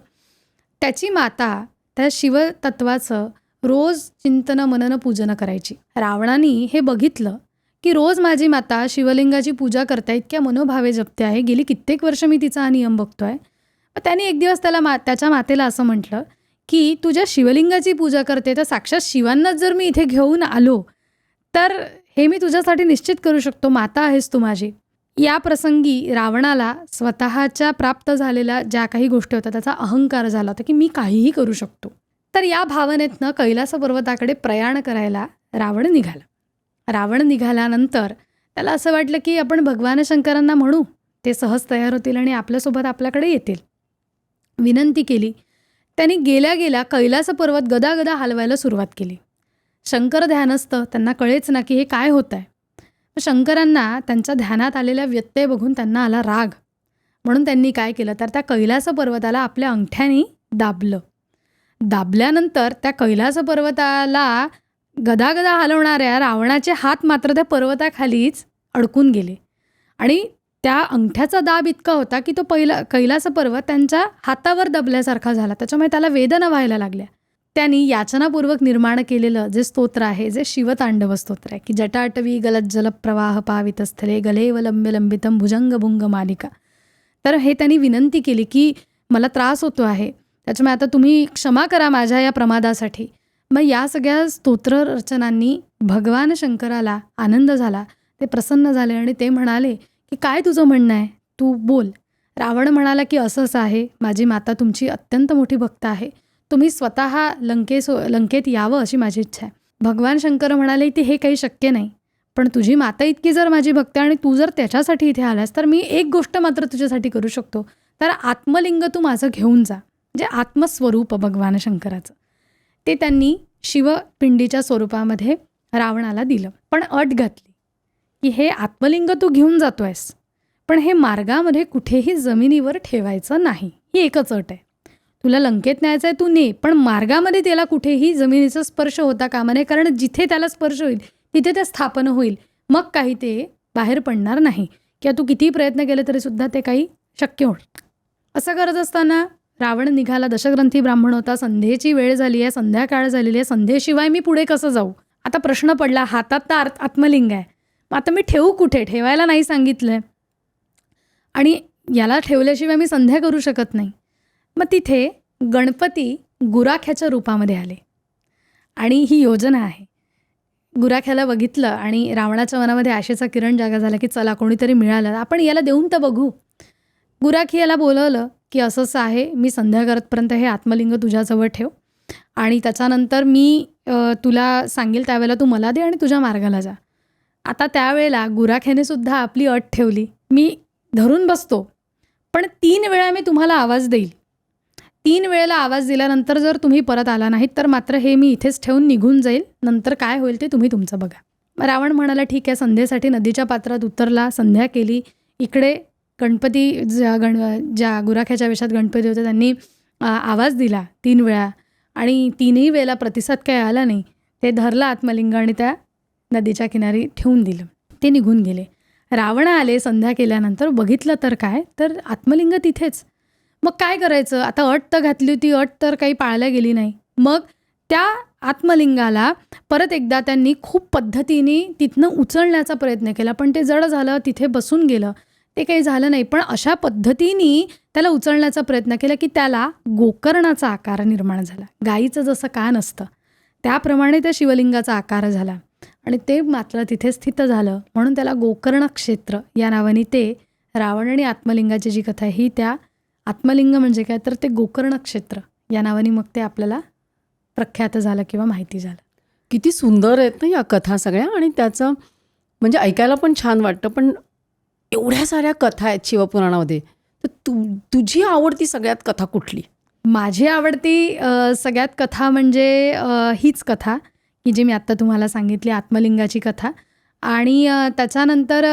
त्याची माता त्या शिवतत्वाचं रोज चिंतन मनन पूजन करायची. रावणाने हे बघितलं की रोज माझी माता शिवलिंगाची पूजा करते, इतक्या मनोभावे जपते आहे. गेली कित्येक वर्ष मी तिचा हा नियम बघतो आहे. मग त्याने एक दिवस त्याच्या मातेला असं म्हटलं की तू ज्या शिवलिंगाची पूजा करते तर साक्षात शिवांनाच जर मी इथे घेऊन आलो तर हे मी तुझ्यासाठी निश्चित करू शकतो, माता आहेस तू माझी. या प्रसंगी रावणाला स्वतःच्या प्राप्त झालेल्या ज्या काही गोष्टी होत्या त्याचा अहंकार झाला होता की मी काहीही करू शकतो. तर या भावनेतनं कैलास पर्वताकडे प्रयाण करायला रावण निघाला. रावण निघाल्यानंतर त्याला असं वाटलं की आपण भगवान शंकरांना म्हणू, ते सहज तयार होतील आणि आपल्यासोबत आपल्याकडे येतील. विनंती केली. त्यांनी गेल्या गेल्या कैलास पर्वत गदागदा हलवायला सुरुवात केली. शंकर ध्यानस्थ, त्यांना कळेच ना की हे काय होत आहे. शंकरांना त्यांच्या ध्यानात आलेल्या व्यत्यय बघून त्यांना आला राग. म्हणून त्यांनी काय केलं तर त्या कैलास पर्वताला आपल्या अंगठ्याने दाबलं. दाबल्यानंतर त्या कैलास पर्वताला गदागदा हलवणाऱ्या रावणाचे हात मात्र त्या पर्वताखालीच अडकून गेले आणि त्या अंगठ्याचा दाब इतका होता की तो कैलास पर्वत त्यांच्या हातावर दबल्यासारखा झाला. त्याच्यामुळे त्याला वेदना व्हायला लागल्या. त्यांनी याचनापूर्वक निर्माण केलेलं जे स्तोत्र आहे, जे शिवतांडव स्तोत्र आहे की जटाटवी गलज्जल प्रवाह पावितस्थले गलेवलंब्य लंबितम भुजंग भुंग मालिका. तर हे त्यांनी विनंती केली की मला त्रास होतो आहे, त्याच्यामुळे आता तुम्ही क्षमा करा माझ्या या प्रमादासाठी. मग या सगळ्या स्तोत्र रचनांनी भगवान शंकराला आनंद झाला. ते प्रसन्न झाले आणि ते म्हणाले की काय तुझं म्हणणं आहे, तू बोल. रावण म्हणाला की असंच आहे, माझी माता तुमची अत्यंत मोठी भक्त आहे, तुम्ही स्वतः लंकेत यावं अशी माझी इच्छा आहे. भगवान शंकर म्हणाले की हे काही शक्य नाही, पण तुझी माता इतकी जर माझी भक्त आहे आणि तू जर त्याच्यासाठी इथे आलास तर मी एक गोष्ट मात्र तुझ्यासाठी करू शकतो. तर आत्मलिंग तू माझं घेऊन जा, म्हणजे आत्मस्वरूप भगवान शंकराचं. ते त्यांनी शिवपिंडीच्या स्वरूपामध्ये रावणाला दिलं. पण अट घातली की हे आत्मलिंग तू घेऊन जातो आहेस, पण हे मार्गामध्ये कुठेही जमिनीवर ठेवायचं नाही, ही एकच अट आहे. तुला लंकेत न्यायचं आहे तू ने, पण मार्गामध्ये त्याला कुठेही जमिनीचा स्पर्श होता कामा नये, कारण जिथे त्याला स्पर्श होईल तिथे ते स्थापन होईल. मग काही ते बाहेर पडणार नाही किंवा तू कितीही प्रयत्न केले तरीसुद्धा ते काही शक्य होणार. असं करत असताना रावण निघाला. दशग्रंथी ब्राह्मण होता. संध्येची वेळ झाली आहे, संध्याकाळ झालेली आहे. संध्येशिवाय मी पुढे कसं जाऊ. आता प्रश्न पडला, हातात तर आत्मलिंग आहे, मग आता मी ठेवू कुठे, ठेवायला नाही सांगितलं आहे आणि याला ठेवल्याशिवाय मी संध्या करू शकत नाही. मग तिथे गणपती गुराख्याच्या रूपामध्ये आले आणि ही योजना आहे. गुराख्याला बघितलं आणि रावणाच्या मनामध्ये आशेचा किरण जागा झाला की चला कोणीतरी मिळालं, आपण याला देऊन तर बघू. गुराखी याला बोलवलं की असंच आहे, मी संध्या करतपर्यंत हे आत्मलिंग तुझ्याजवळ ठेव आणि त्याच्यानंतर मी तुला सांगेल त्यावेळेला तू मला दे आणि तुझ्या मार्गाला जा. आता त्यावेळेला गुराख्याने सुद्धा आपली अट ठेवली, मी धरून बसतो पण 3 वेळा मी तुम्हाला आवाज देईल. 3 वेळेला आवाज दिल्यानंतर जर तुम्ही परत आला नाहीत तर मात्र हे मी इथेच ठेवून निघून जाईल, नंतर काय होईल ते तुम्ही तुमचं बघा. मग रावण म्हणाला ठीक आहे. संध्येसाठी नदीच्या पात्रात उतरला, संध्या केली. इकडे गणपती ज्या गुराख्याच्या वेशात गणपती होते त्यांनी आवाज दिला 3 वेळा आणि 3ही वेळेला प्रतिसाद काही आला नाही. ते धरलं आत्मलिंग आणि त्या नदीच्या किनारी ठेवून दिलं. ते निघून गेले. रावण आले संध्या केल्यानंतर, बघितलं तर काय तर आत्मलिंग तिथेच. मग काय करायचं, आता अट तर घातली होती, अट तर काही पाळल्या गेली नाही. मग त्या आत्मलिंगाला परत एकदा त्यांनी खूप पद्धतीने तिथनं उचलण्याचा प्रयत्न केला, पण ते जड झालं, तिथे बसून गेलं, ते काही झालं नाही. पण अशा पद्धतीने त्याला उचलण्याचा प्रयत्न केला की त्याला गोकर्णाचा आकार निर्माण झाला. गाईचं जसं कान असतं त्याप्रमाणे त्या शिवलिंगाचा आकार झाला आणि ते मात्र तिथे स्थित झालं. म्हणून त्याला गोकर्ण क्षेत्र या नावाने ते रावण आणि आत्मलिंगाची जी कथा आहे ही, त्या आत्मलिंग म्हणजे काय तर ते गोकर्ण क्षेत्र या नावाने मग ते आपल्याला प्रख्यात झालं किंवा माहिती झालं. किती सुंदर आहेत ना या कथा सगळ्या, आणि त्याचं म्हणजे ऐकायला पण छान वाटतं. पण एवढ्या साऱ्या कथा आहेत शिवपुराणामध्ये, तर तुझी आवडती सगळ्यात कथा कुठली? माझी आवडती सगळ्यात कथा म्हणजे हीच कथा की जी मी आत्ता तुम्हाला सांगितली, आत्मलिंगाची कथा. आणि त्याच्यानंतर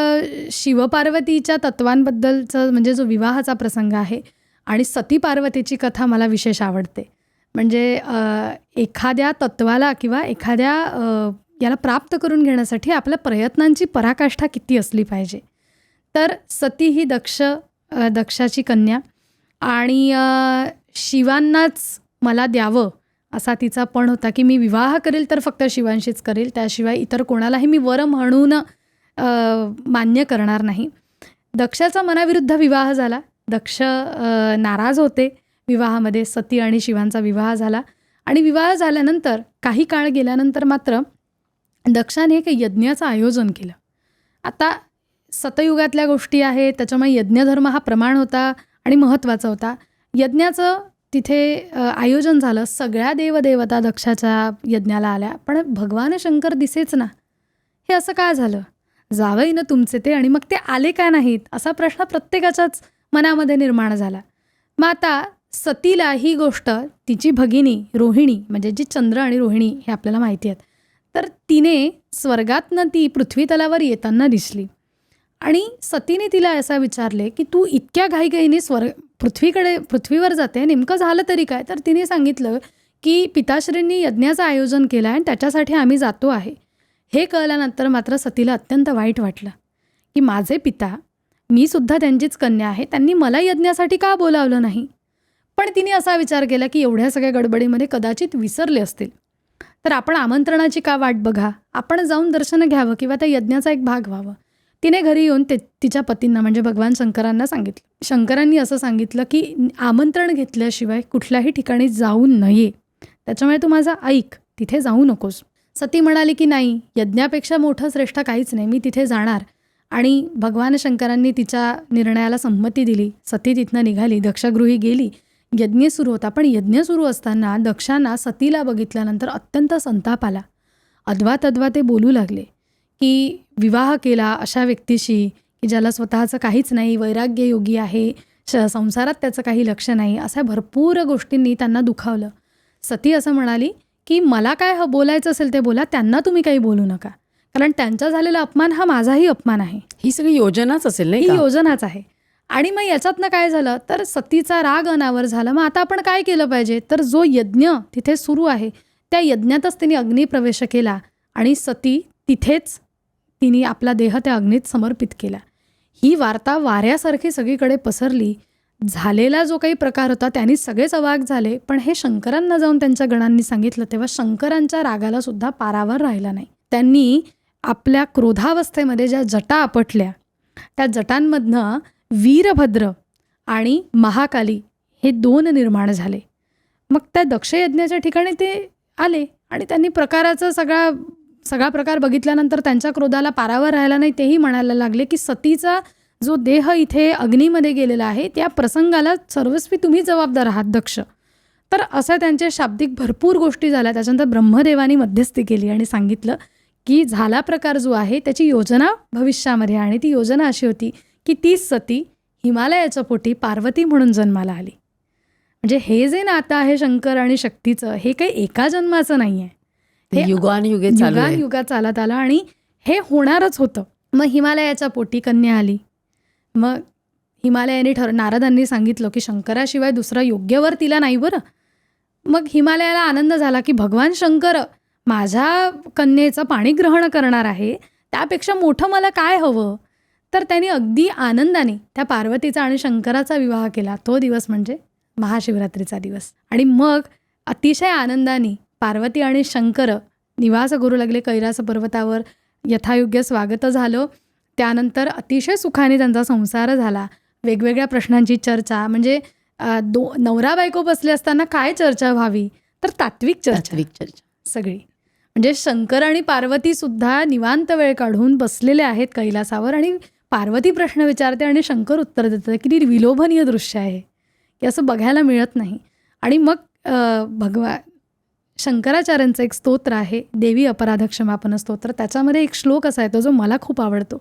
शिवपार्वतीच्या तत्वांबद्दलचं म्हणजे जो विवाहाचा प्रसंग आहे आणि सती पार्वतीची कथा मला विशेष आवडते. म्हणजे एखाद्या तत्वाला किंवा एखाद्या याला प्राप्त करून घेण्यासाठी आपल्या प्रयत्नांची पराकाष्ठा किती असली पाहिजे. तर सती ही दक्षाची कन्या आणि शिवांनाच मला द्यावं असा तिचा पण होता की मी विवाह करेल तर फक्त शिवांशीच करेल, त्याशिवाय इतर कोणालाही मी वर म्हणून मान्य करणार नाही. दक्षाचा मनाविरुद्ध विवाह झाला. दक्ष नाराज होते विवाहामध्ये. सती आणि शिवांचा विवाह झाला आणि विवाह झाल्यानंतर काही काळ गेल्यानंतर मात्र दक्षाने एक यज्ञाचं आयोजन केलं. आता सतयुगातल्या गोष्टी आहेत, त्याच्यामुळे यज्ञधर्म हा प्रमाण होता आणि महत्त्वाचा होता. यज्ञाचं तिथे आयोजन झालं. सगळ्या देवदेवता दक्षाच्या यज्ञाला आल्या, पण भगवान शंकर दिसेच ना. हे असं का झालं? जावई ना तुमचे ते, आणि मग ते आले का नाहीत, असा प्रश्न प्रत्येकाच्याच मनामध्ये निर्माण झाला. मग आता सतीला ही गोष्ट तिची भगिनी रोहिणी, म्हणजे जी चंद्र आणि रोहिणी हे आपल्याला माहिती आहेत, तर तिने स्वर्गातनं ती पृथ्वी तलावर येताना दिसली आणि सतीने तिला असं विचारले की तू इतक्या घाईघाईने पृथ्वीवर जाते, नेमकं झालं तरी काय? तर तिने सांगितलं की पिताश्रींनी यज्ञाचं आयोजन केलं आहे आणि त्याच्यासाठी आम्ही जातो आहे. हे कळल्यानंतर मात्र सतीला अत्यंत वाईट वाटलं की माझे पिता, मी सुद्धा त्यांचीच कन्या आहे, त्यांनी मला यज्ञासाठी का बोलावलं नाही. पण तिने असा विचार केला की एवढ्या सगळ्या गडबडीमध्ये कदाचित विसरले असतील, तर आपण आमंत्रणाची का वाट बघा, आपण जाऊन दर्शन घ्यावं किंवा त्या यज्ञाचा एक भाग व्हावं. तिने घरी येऊन तिच्या पतींना म्हणजे भगवान शंकरांना सांगितलं. शंकरांनी असं सांगितलं की आमंत्रण घेतल्याशिवाय कुठल्याही ठिकाणी जाऊ नये, त्याच्यामुळे तू माझा ऐक, तिथे जाऊ नकोस. सती म्हणाली की नाही, यज्ञापेक्षा मोठं श्रेष्ठ काहीच नाही, मी तिथे जाणार. आणि भगवान शंकरांनी तिच्या निर्णयाला संमती दिली. सती तिथनं निघाली, दक्षगृही गेली. यज्ञ सुरू होता, पण यज्ञ सुरू असताना दक्षांना सतीला बघितल्यानंतर अत्यंत संताप आला. अद्वा ते बोलू लागले की विवाह केला अशा व्यक्तीशी की ज्याला स्वतःचं काहीच नाही, वैराग्य योगी आहे, संसारात त्याचं काही लक्ष नाही, अशा भरपूर गोष्टींनी त्यांना दुखावलं. सती असं म्हणाली की मला काय बोलायचं असेल ते बोला, त्यांना तुम्ही काही बोलू नका, कारण त्यांचा झालेला अपमान हा माझाही अपमान आहे. ही सगळी योजनाच असेल नाही ही का? योजनाच आहे. आणि मग याच्यातनं काय झालं तर सतीचा राग अनावर झाला. मग आता आपण काय केलं पाहिजे, तर जो यज्ञ तिथे सुरू आहे त्या यज्ञातच तिने अग्निप्रवेश केला आणि सती तिथेच तिने आपला देह त्या अग्नीत समर्पित केला. ही वार्ता वाऱ्यासारखी सगळीकडे पसरली. झालेला जो काही प्रकार होता त्यांनी सगळेच अवाक झाले, पण हे शंकरांना जाऊन त्यांच्या गणांनी सांगितलं तेव्हा शंकरांच्या रागाला सुद्धा पारावर राहिला नाही. त्यांनी आपल्या क्रोधावस्थेमध्ये ज्या जटा आपटल्या त्या जटांमधनं वीरभद्र आणि महाकाली हे 2 निर्माण झाले. मग त्या दक्षयज्ञाच्या ठिकाणी ते आले आणि त्यांनी प्रकाराचा सगळा प्रकार बघितल्यानंतर त्यांच्या क्रोधाला पारावर राहिला नाही. तेही म्हणायला लागले की सतीचा जो देह इथे अग्नीमध्ये गेलेला आहे त्या प्रसंगाला सर्वस्वी तुम्ही जबाबदार आहात दक्ष. तर अशा त्यांचे शाब्दिक भरपूर गोष्टी झाल्या. त्याच्यानंतर ब्रह्मदेवानी मध्यस्थी केली आणि सांगितलं की झाला प्रकार जो आहे त्याची योजना भविष्यामध्ये, आणि ती योजना अशी होती की तीच सती हिमालयाच्या पोटी पार्वती म्हणून जन्माला आली. म्हणजे हे जे नातं आहे शंकर आणि शक्तीचं, हे काही एका जन्माचं नाही आहे, हे युगानुयुगे युगात चालत आलं आणि हे होणारच होतं. मग हिमालयाच्या पोटी कन्या आली. मग हिमालयाने नारदांनी सांगितलं की शंकराशिवाय दुसरा योग्यवर तिला नाही बरं. मग हिमालयाला आनंद झाला की भगवान शंकर माझ्या कन्येचं पाणी ग्रहण करणार आहे, त्यापेक्षा मोठं मला काय हवं. तर त्यांनी अगदी आनंदाने त्या पार्वतीचा आणि शंकराचा विवाह केला. तो दिवस म्हणजे महाशिवरात्रीचा दिवस. आणि मग अतिशय आनंदाने पार्वती आणि शंकर निवास करू लागले कैलास पर्वतावर. यथायोग्य स्वागत झालं. त्यानंतर अतिशय सुखाने त्यांचा संसार झाला. वेगवेगळ्या प्रश्नांची चर्चा, म्हणजे नवरा बायको बसले असताना काय चर्चा व्हावी, तर तात्विक चर्चा सगळी. म्हणजे शंकर आणि पार्वती सुद्धा निवांत वेळ काढून बसलेले आहेत कैलासावर आणि पार्वती प्रश्न विचारते आणि शंकर उत्तर देतात. किती विलोभनीय दृश्य आहे की असं बघायला मिळत नाही. आणि मग शंकराचार्यांचं एक स्तोत्र आहे, देवी अपराध क्षमापन स्तोत्र. त्याच्यामध्ये एक श्लोक असा आहे तो जो मला खूप आवडतो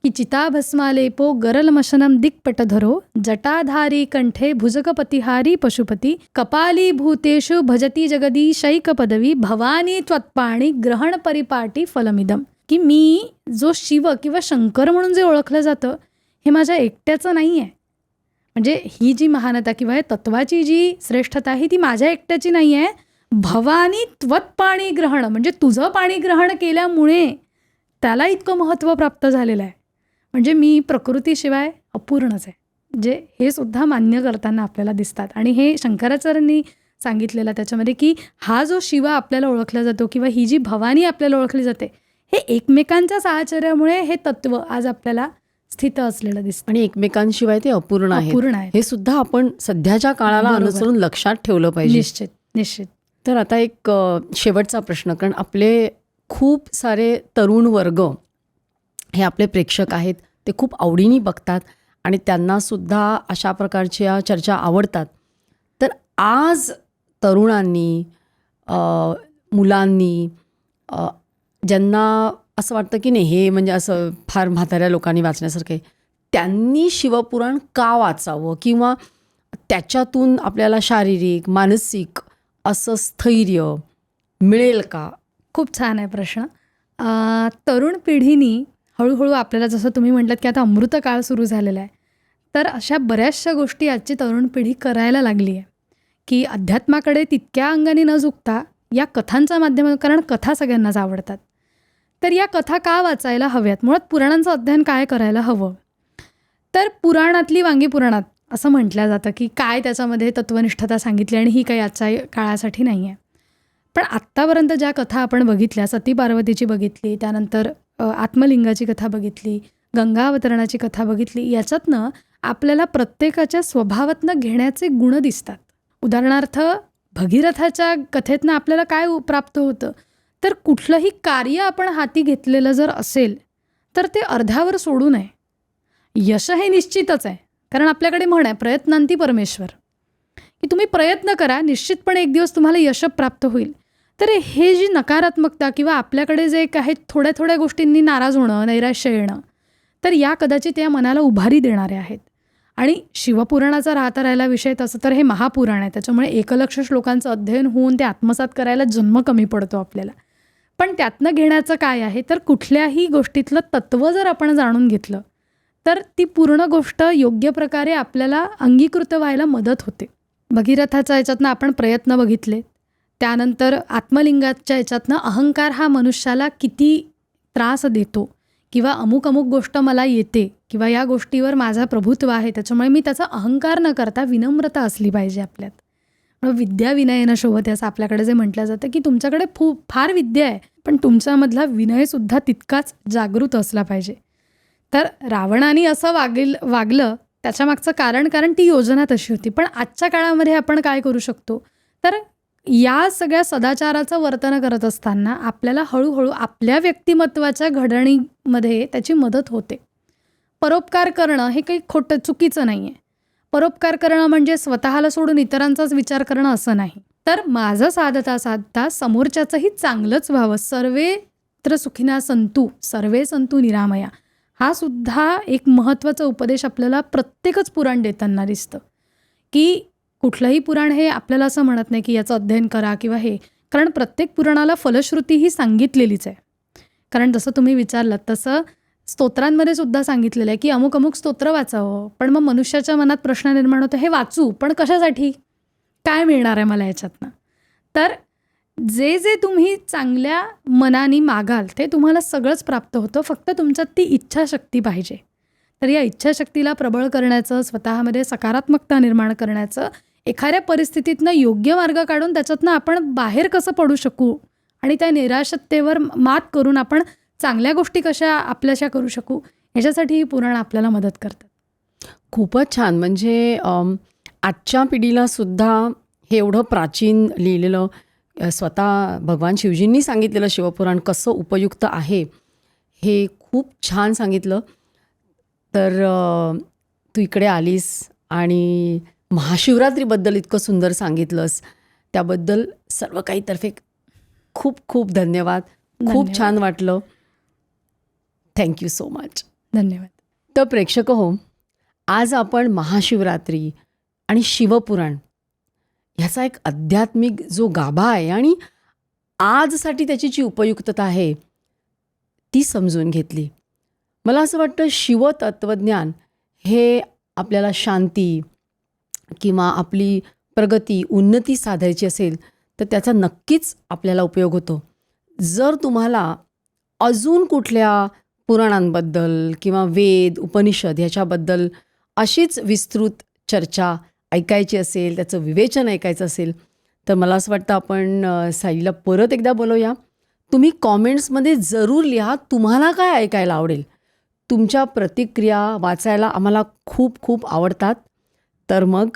की चिताभस्मालेपो गरलमशनम दिक्पटधरो जटाधारी कंठे भुजगपतिहारी पशुपती कपाली भूतेषु भजती जगदीशैक पदवी भवानी त्वत्पाणी ग्रहण परिपाटी फलमिदम. की मी जो शिव किंवा शंकर म्हणून जे ओळखलं जातं हे माझ्या एकट्याचं नाही आहे. म्हणजे ही जी महानता किंवा तत्वाची जी श्रेष्ठता आहे ती माझ्या एकट्याची नाही आहे. भवानी त्वत्पाणी ग्रहण, म्हणजे तुझं पाणी ग्रहण केल्यामुळे त्याला इतकं महत्त्व प्राप्त झालेलं आहे. म्हणजे मी प्रकृतीशिवाय अपूर्णच आहे, जे हे सुद्धा मान्य करताना आपल्याला दिसतात. आणि हे शंकराचार्यांनी सांगितलेलं त्याच्यामध्ये की हा जो शिव आपल्याला ओळखला जातो किंवा ही जी भवानी आपल्याला ओळखली जाते हे एकमेकांच्या साहचर्यामुळे हे तत्व आज आपल्याला स्थित असलेलं दिसतं. आणि एकमेकांशिवाय ते अपूर्ण आहे. अपूर्ण आहे. हे सुद्धा आपण सध्याच्या काळाला बरोबर. अनुसरून लक्षात ठेवलं पाहिजे. निश्चित निश्चित. तर आता एक शेवटचा प्रश्न, कारण आपले खूप सारे तरुण वर्ग हे आपले प्रेक्षक आहेत, ते खूप आवडीने बघतात आणि त्यांनासुद्धा अशा प्रकारच्या चर्चा आवडतात. तर आज तरुणांनी, मुलांनी, ज्यांना असं वाटतं की नाही हे म्हणजे असं फार म्हाताऱ्या लोकांनी वाचण्यासारखं आहे, त्यांनी शिवपुराण का वाचावं किंवा त्याच्यातून आपल्याला शारीरिक, मानसिक असं स्थैर्य मिळेल का? खूप छान आहे प्रश्न. तरुण पिढीनी हळूहळू आपल्याला, जसं तुम्ही म्हटलात की आता अमृतकाळ सुरू झालेला आहे, तर अशा बऱ्याचशा गोष्टी आजची तरुण पिढी करायला लागली आहे की अध्यात्माकडे तितक्या अंगाने न झुकता या कथांच्या माध्यमातून, कारण कथा सगळ्यांनाच आवडतात, तर या कथा का वाचायला हव्यात, मुळात पुराणांचं अध्ययन काय करायला हवं. तर पुराणातली वांगी पुराणात असं म्हटलं जातं की काय त्याच्यामध्ये तत्वनिष्ठता सांगितली आणि ही काही आजच्या काळासाठी नाही आहे. पण आत्तापर्यंत ज्या कथा आपण बघितल्या, सती पार्वतीची बघितली, त्यानंतर आत्मलिंगाची कथा बघितली, गंगा अवतरणाची कथा बघितली, याच्यातनं आपल्याला प्रत्येकाच्या स्वभावातनं घेण्याचे गुण दिसतात. उदाहरणार्थ भगीरथाच्या कथेतनं आपल्याला काय प्राप्त होतं, तर कुठलंही कार्य आपण हाती घेतलेलं जर असेल तर ते अर्ध्यावर सोडू नये. यश हे निश्चितच आहे, कारण आपल्याकडे म्हण आहे प्रयत्नांती परमेश्वर, की तुम्ही प्रयत्न करा, निश्चितपणे एक दिवस तुम्हाला यश प्राप्त होईल. तर हे जी नकारात्मकता किंवा आपल्याकडे जे एक आहे थोड्या थोड्या गोष्टींनी नाराज होणं, नैराश्य येणं, तर या कदाचित या मनाला उभारी देणाऱ्या आहेत. आणि शिवपुराणाचा राहता राहिला विषय तसं तर हे महापुराण आहे, त्याच्यामुळे 1,00,000 श्लोकांचं अध्ययन होऊन ते आत्मसात करायला जन्म कमी पडतो आपल्याला. पण त्यातनं घेण्याचं काय आहे, तर कुठल्याही गोष्टीतलं तत्त्व जर आपण जाणून घेतलं तर ती पूर्ण गोष्ट योग्य प्रकारे आपल्याला अंगीकृत व्हायला मदत होते. भगीरथाच्या याच्यातनं आपण प्रयत्न बघितले, त्यानंतर आत्मलिंगाच्या याच्यातनं अहंकार हा मनुष्याला किती त्रास देतो किंवा अमुक अमुक गोष्ट मला येते किंवा या गोष्टीवर माझा प्रभुत्व आहे, त्याच्यामुळे मी त्याचा अहंकार न करता विनम्रता असली पाहिजे आपल्यात. विद्या विनयेन शोभते असं आपल्याकडे जे म्हटलं जातं की तुमच्याकडे फार विद्या आहे, पण तुमच्यामधला विनयसुद्धा तितकाच जागृत असला पाहिजे. तर रावणाने असं वागलं त्याच्यामागचं कारण ती योजना तशी होती. पण आजच्या काळामध्ये आपण काय करू शकतो, तर या सगळ्या सदाचाराचं वर्तन करत असताना आपल्याला हळूहळू आपल्या व्यक्तिमत्वाच्या घडणीमध्ये त्याची मदत होते. परोपकार करणं हे काही खोटं चुकीचं नाही आहे. परोपकार करणं म्हणजे स्वतःला सोडून इतरांचाच विचार करणं असं नाही. तर माझं साधता साधता समोरच्याचंही चांगलंच व्हावं. सर्वेत्र सुखिना संतु सर्वे संतु निरामया, हा सुद्धा एक महत्त्वाचा उपदेश आपल्याला प्रत्येकच पुराण देताना दिसतं. की कुठलंही पुराण हे आपल्याला असं म्हणत नाही की याचं अध्ययन करा किंवा हे, कारण प्रत्येक पुराणाला फलश्रुती ही सांगितलेलीच आहे. कारण जसं तुम्ही विचारलं तसं स्तोत्रांमध्ये सुद्धा सांगितलेलं आहे की अमुक अमुक स्तोत्र वाचावं. पण मग मनुष्याच्या मनात प्रश्न निर्माण होतो, हे वाचू पण कशासाठी, काय मिळणार आहे मला याच्यातनं. तर जे जे तुम्ही चांगल्या मनाने मागाल ते तुम्हाला सगळंच प्राप्त होतं, फक्त तुमच्यात ती इच्छाशक्ती पाहिजे. तर या इच्छाशक्तीला प्रबळ करण्याचं, स्वतःमध्ये सकारात्मकता निर्माण करण्याचं, एखाद्या परिस्थितीतनं योग्य मार्ग काढून त्याच्यातनं आपण बाहेर कसं पडू शकू आणि त्या निराशतेवर मात करून आपण चांगल्या गोष्टी कशा आपल्याशा करू शकू, ह्याच्यासाठी ही पुराण आपल्याला मदत करतात. खूपच छान. म्हणजे आजच्या पिढीला सुद्धा हे एवढं प्राचीन लिहिलेलं, स्वतः भगवान शिवजींनी सांगितलेलं शिवपुराण कसं उपयुक्त आहे हे खूप छान सांगितलं. तर तू इकडे आलीस आणि महाशिवरात्रीबद्दल इतकं सुंदर सांगितलंस, त्याबद्दल सर्व काही तर्फे खूप खूप धन्यवाद. खूप छान वाटलं. Thank you so much. धन्यवाद. तर प्रेक्षक हो, आज आपण महाशिवरात्री आणि शिवपुराण ह्याचा एक आध्यात्मिक जो गाभा आहे आणि आजसाठी त्याची जी उपयुक्तता आहे ती समजून घेतली. मला असं वाटतं शिवतत्वज्ञान हे आपल्याला शांती किंवा आपली प्रगती, उन्नती साधायची असेल तर त्याचा नक्कीच आपल्याला उपयोग होतो. जर तुम्हाला अजून कुठल्या पुराणांबद्दल किंवा वेद, उपनिषद ह्याच्याबद्दल अशीच विस्तृत चर्चा ऐकायची असेल, त्याचं विवेचन ऐकायचं असेल, तर मला असं वाटतं आपण साईला परत एकदा बोलवूया. तुम्ही कॉमेंट्समध्ये जरूर लिहा तुम्हाला काय ऐकायला आवडेल. तुमच्या प्रतिक्रिया वाचायला आम्हाला खूप खूप आवडतात. तर मग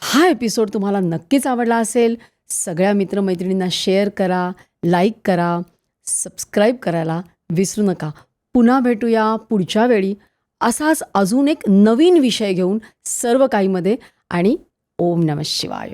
हा एपिसोड तुम्हाला नक्कीच आवडला असेल. सगळ्या मित्रमैत्रिणींना शेअर करा, लाईक करा, सबस्क्राईब करायला विसरू नका. पुन्हा भेटूया पुढच्या वेळी असाच अजून एक नवीन विषय घेऊन सर्व काहीमध्ये. आणि ओम नमः शिवाय.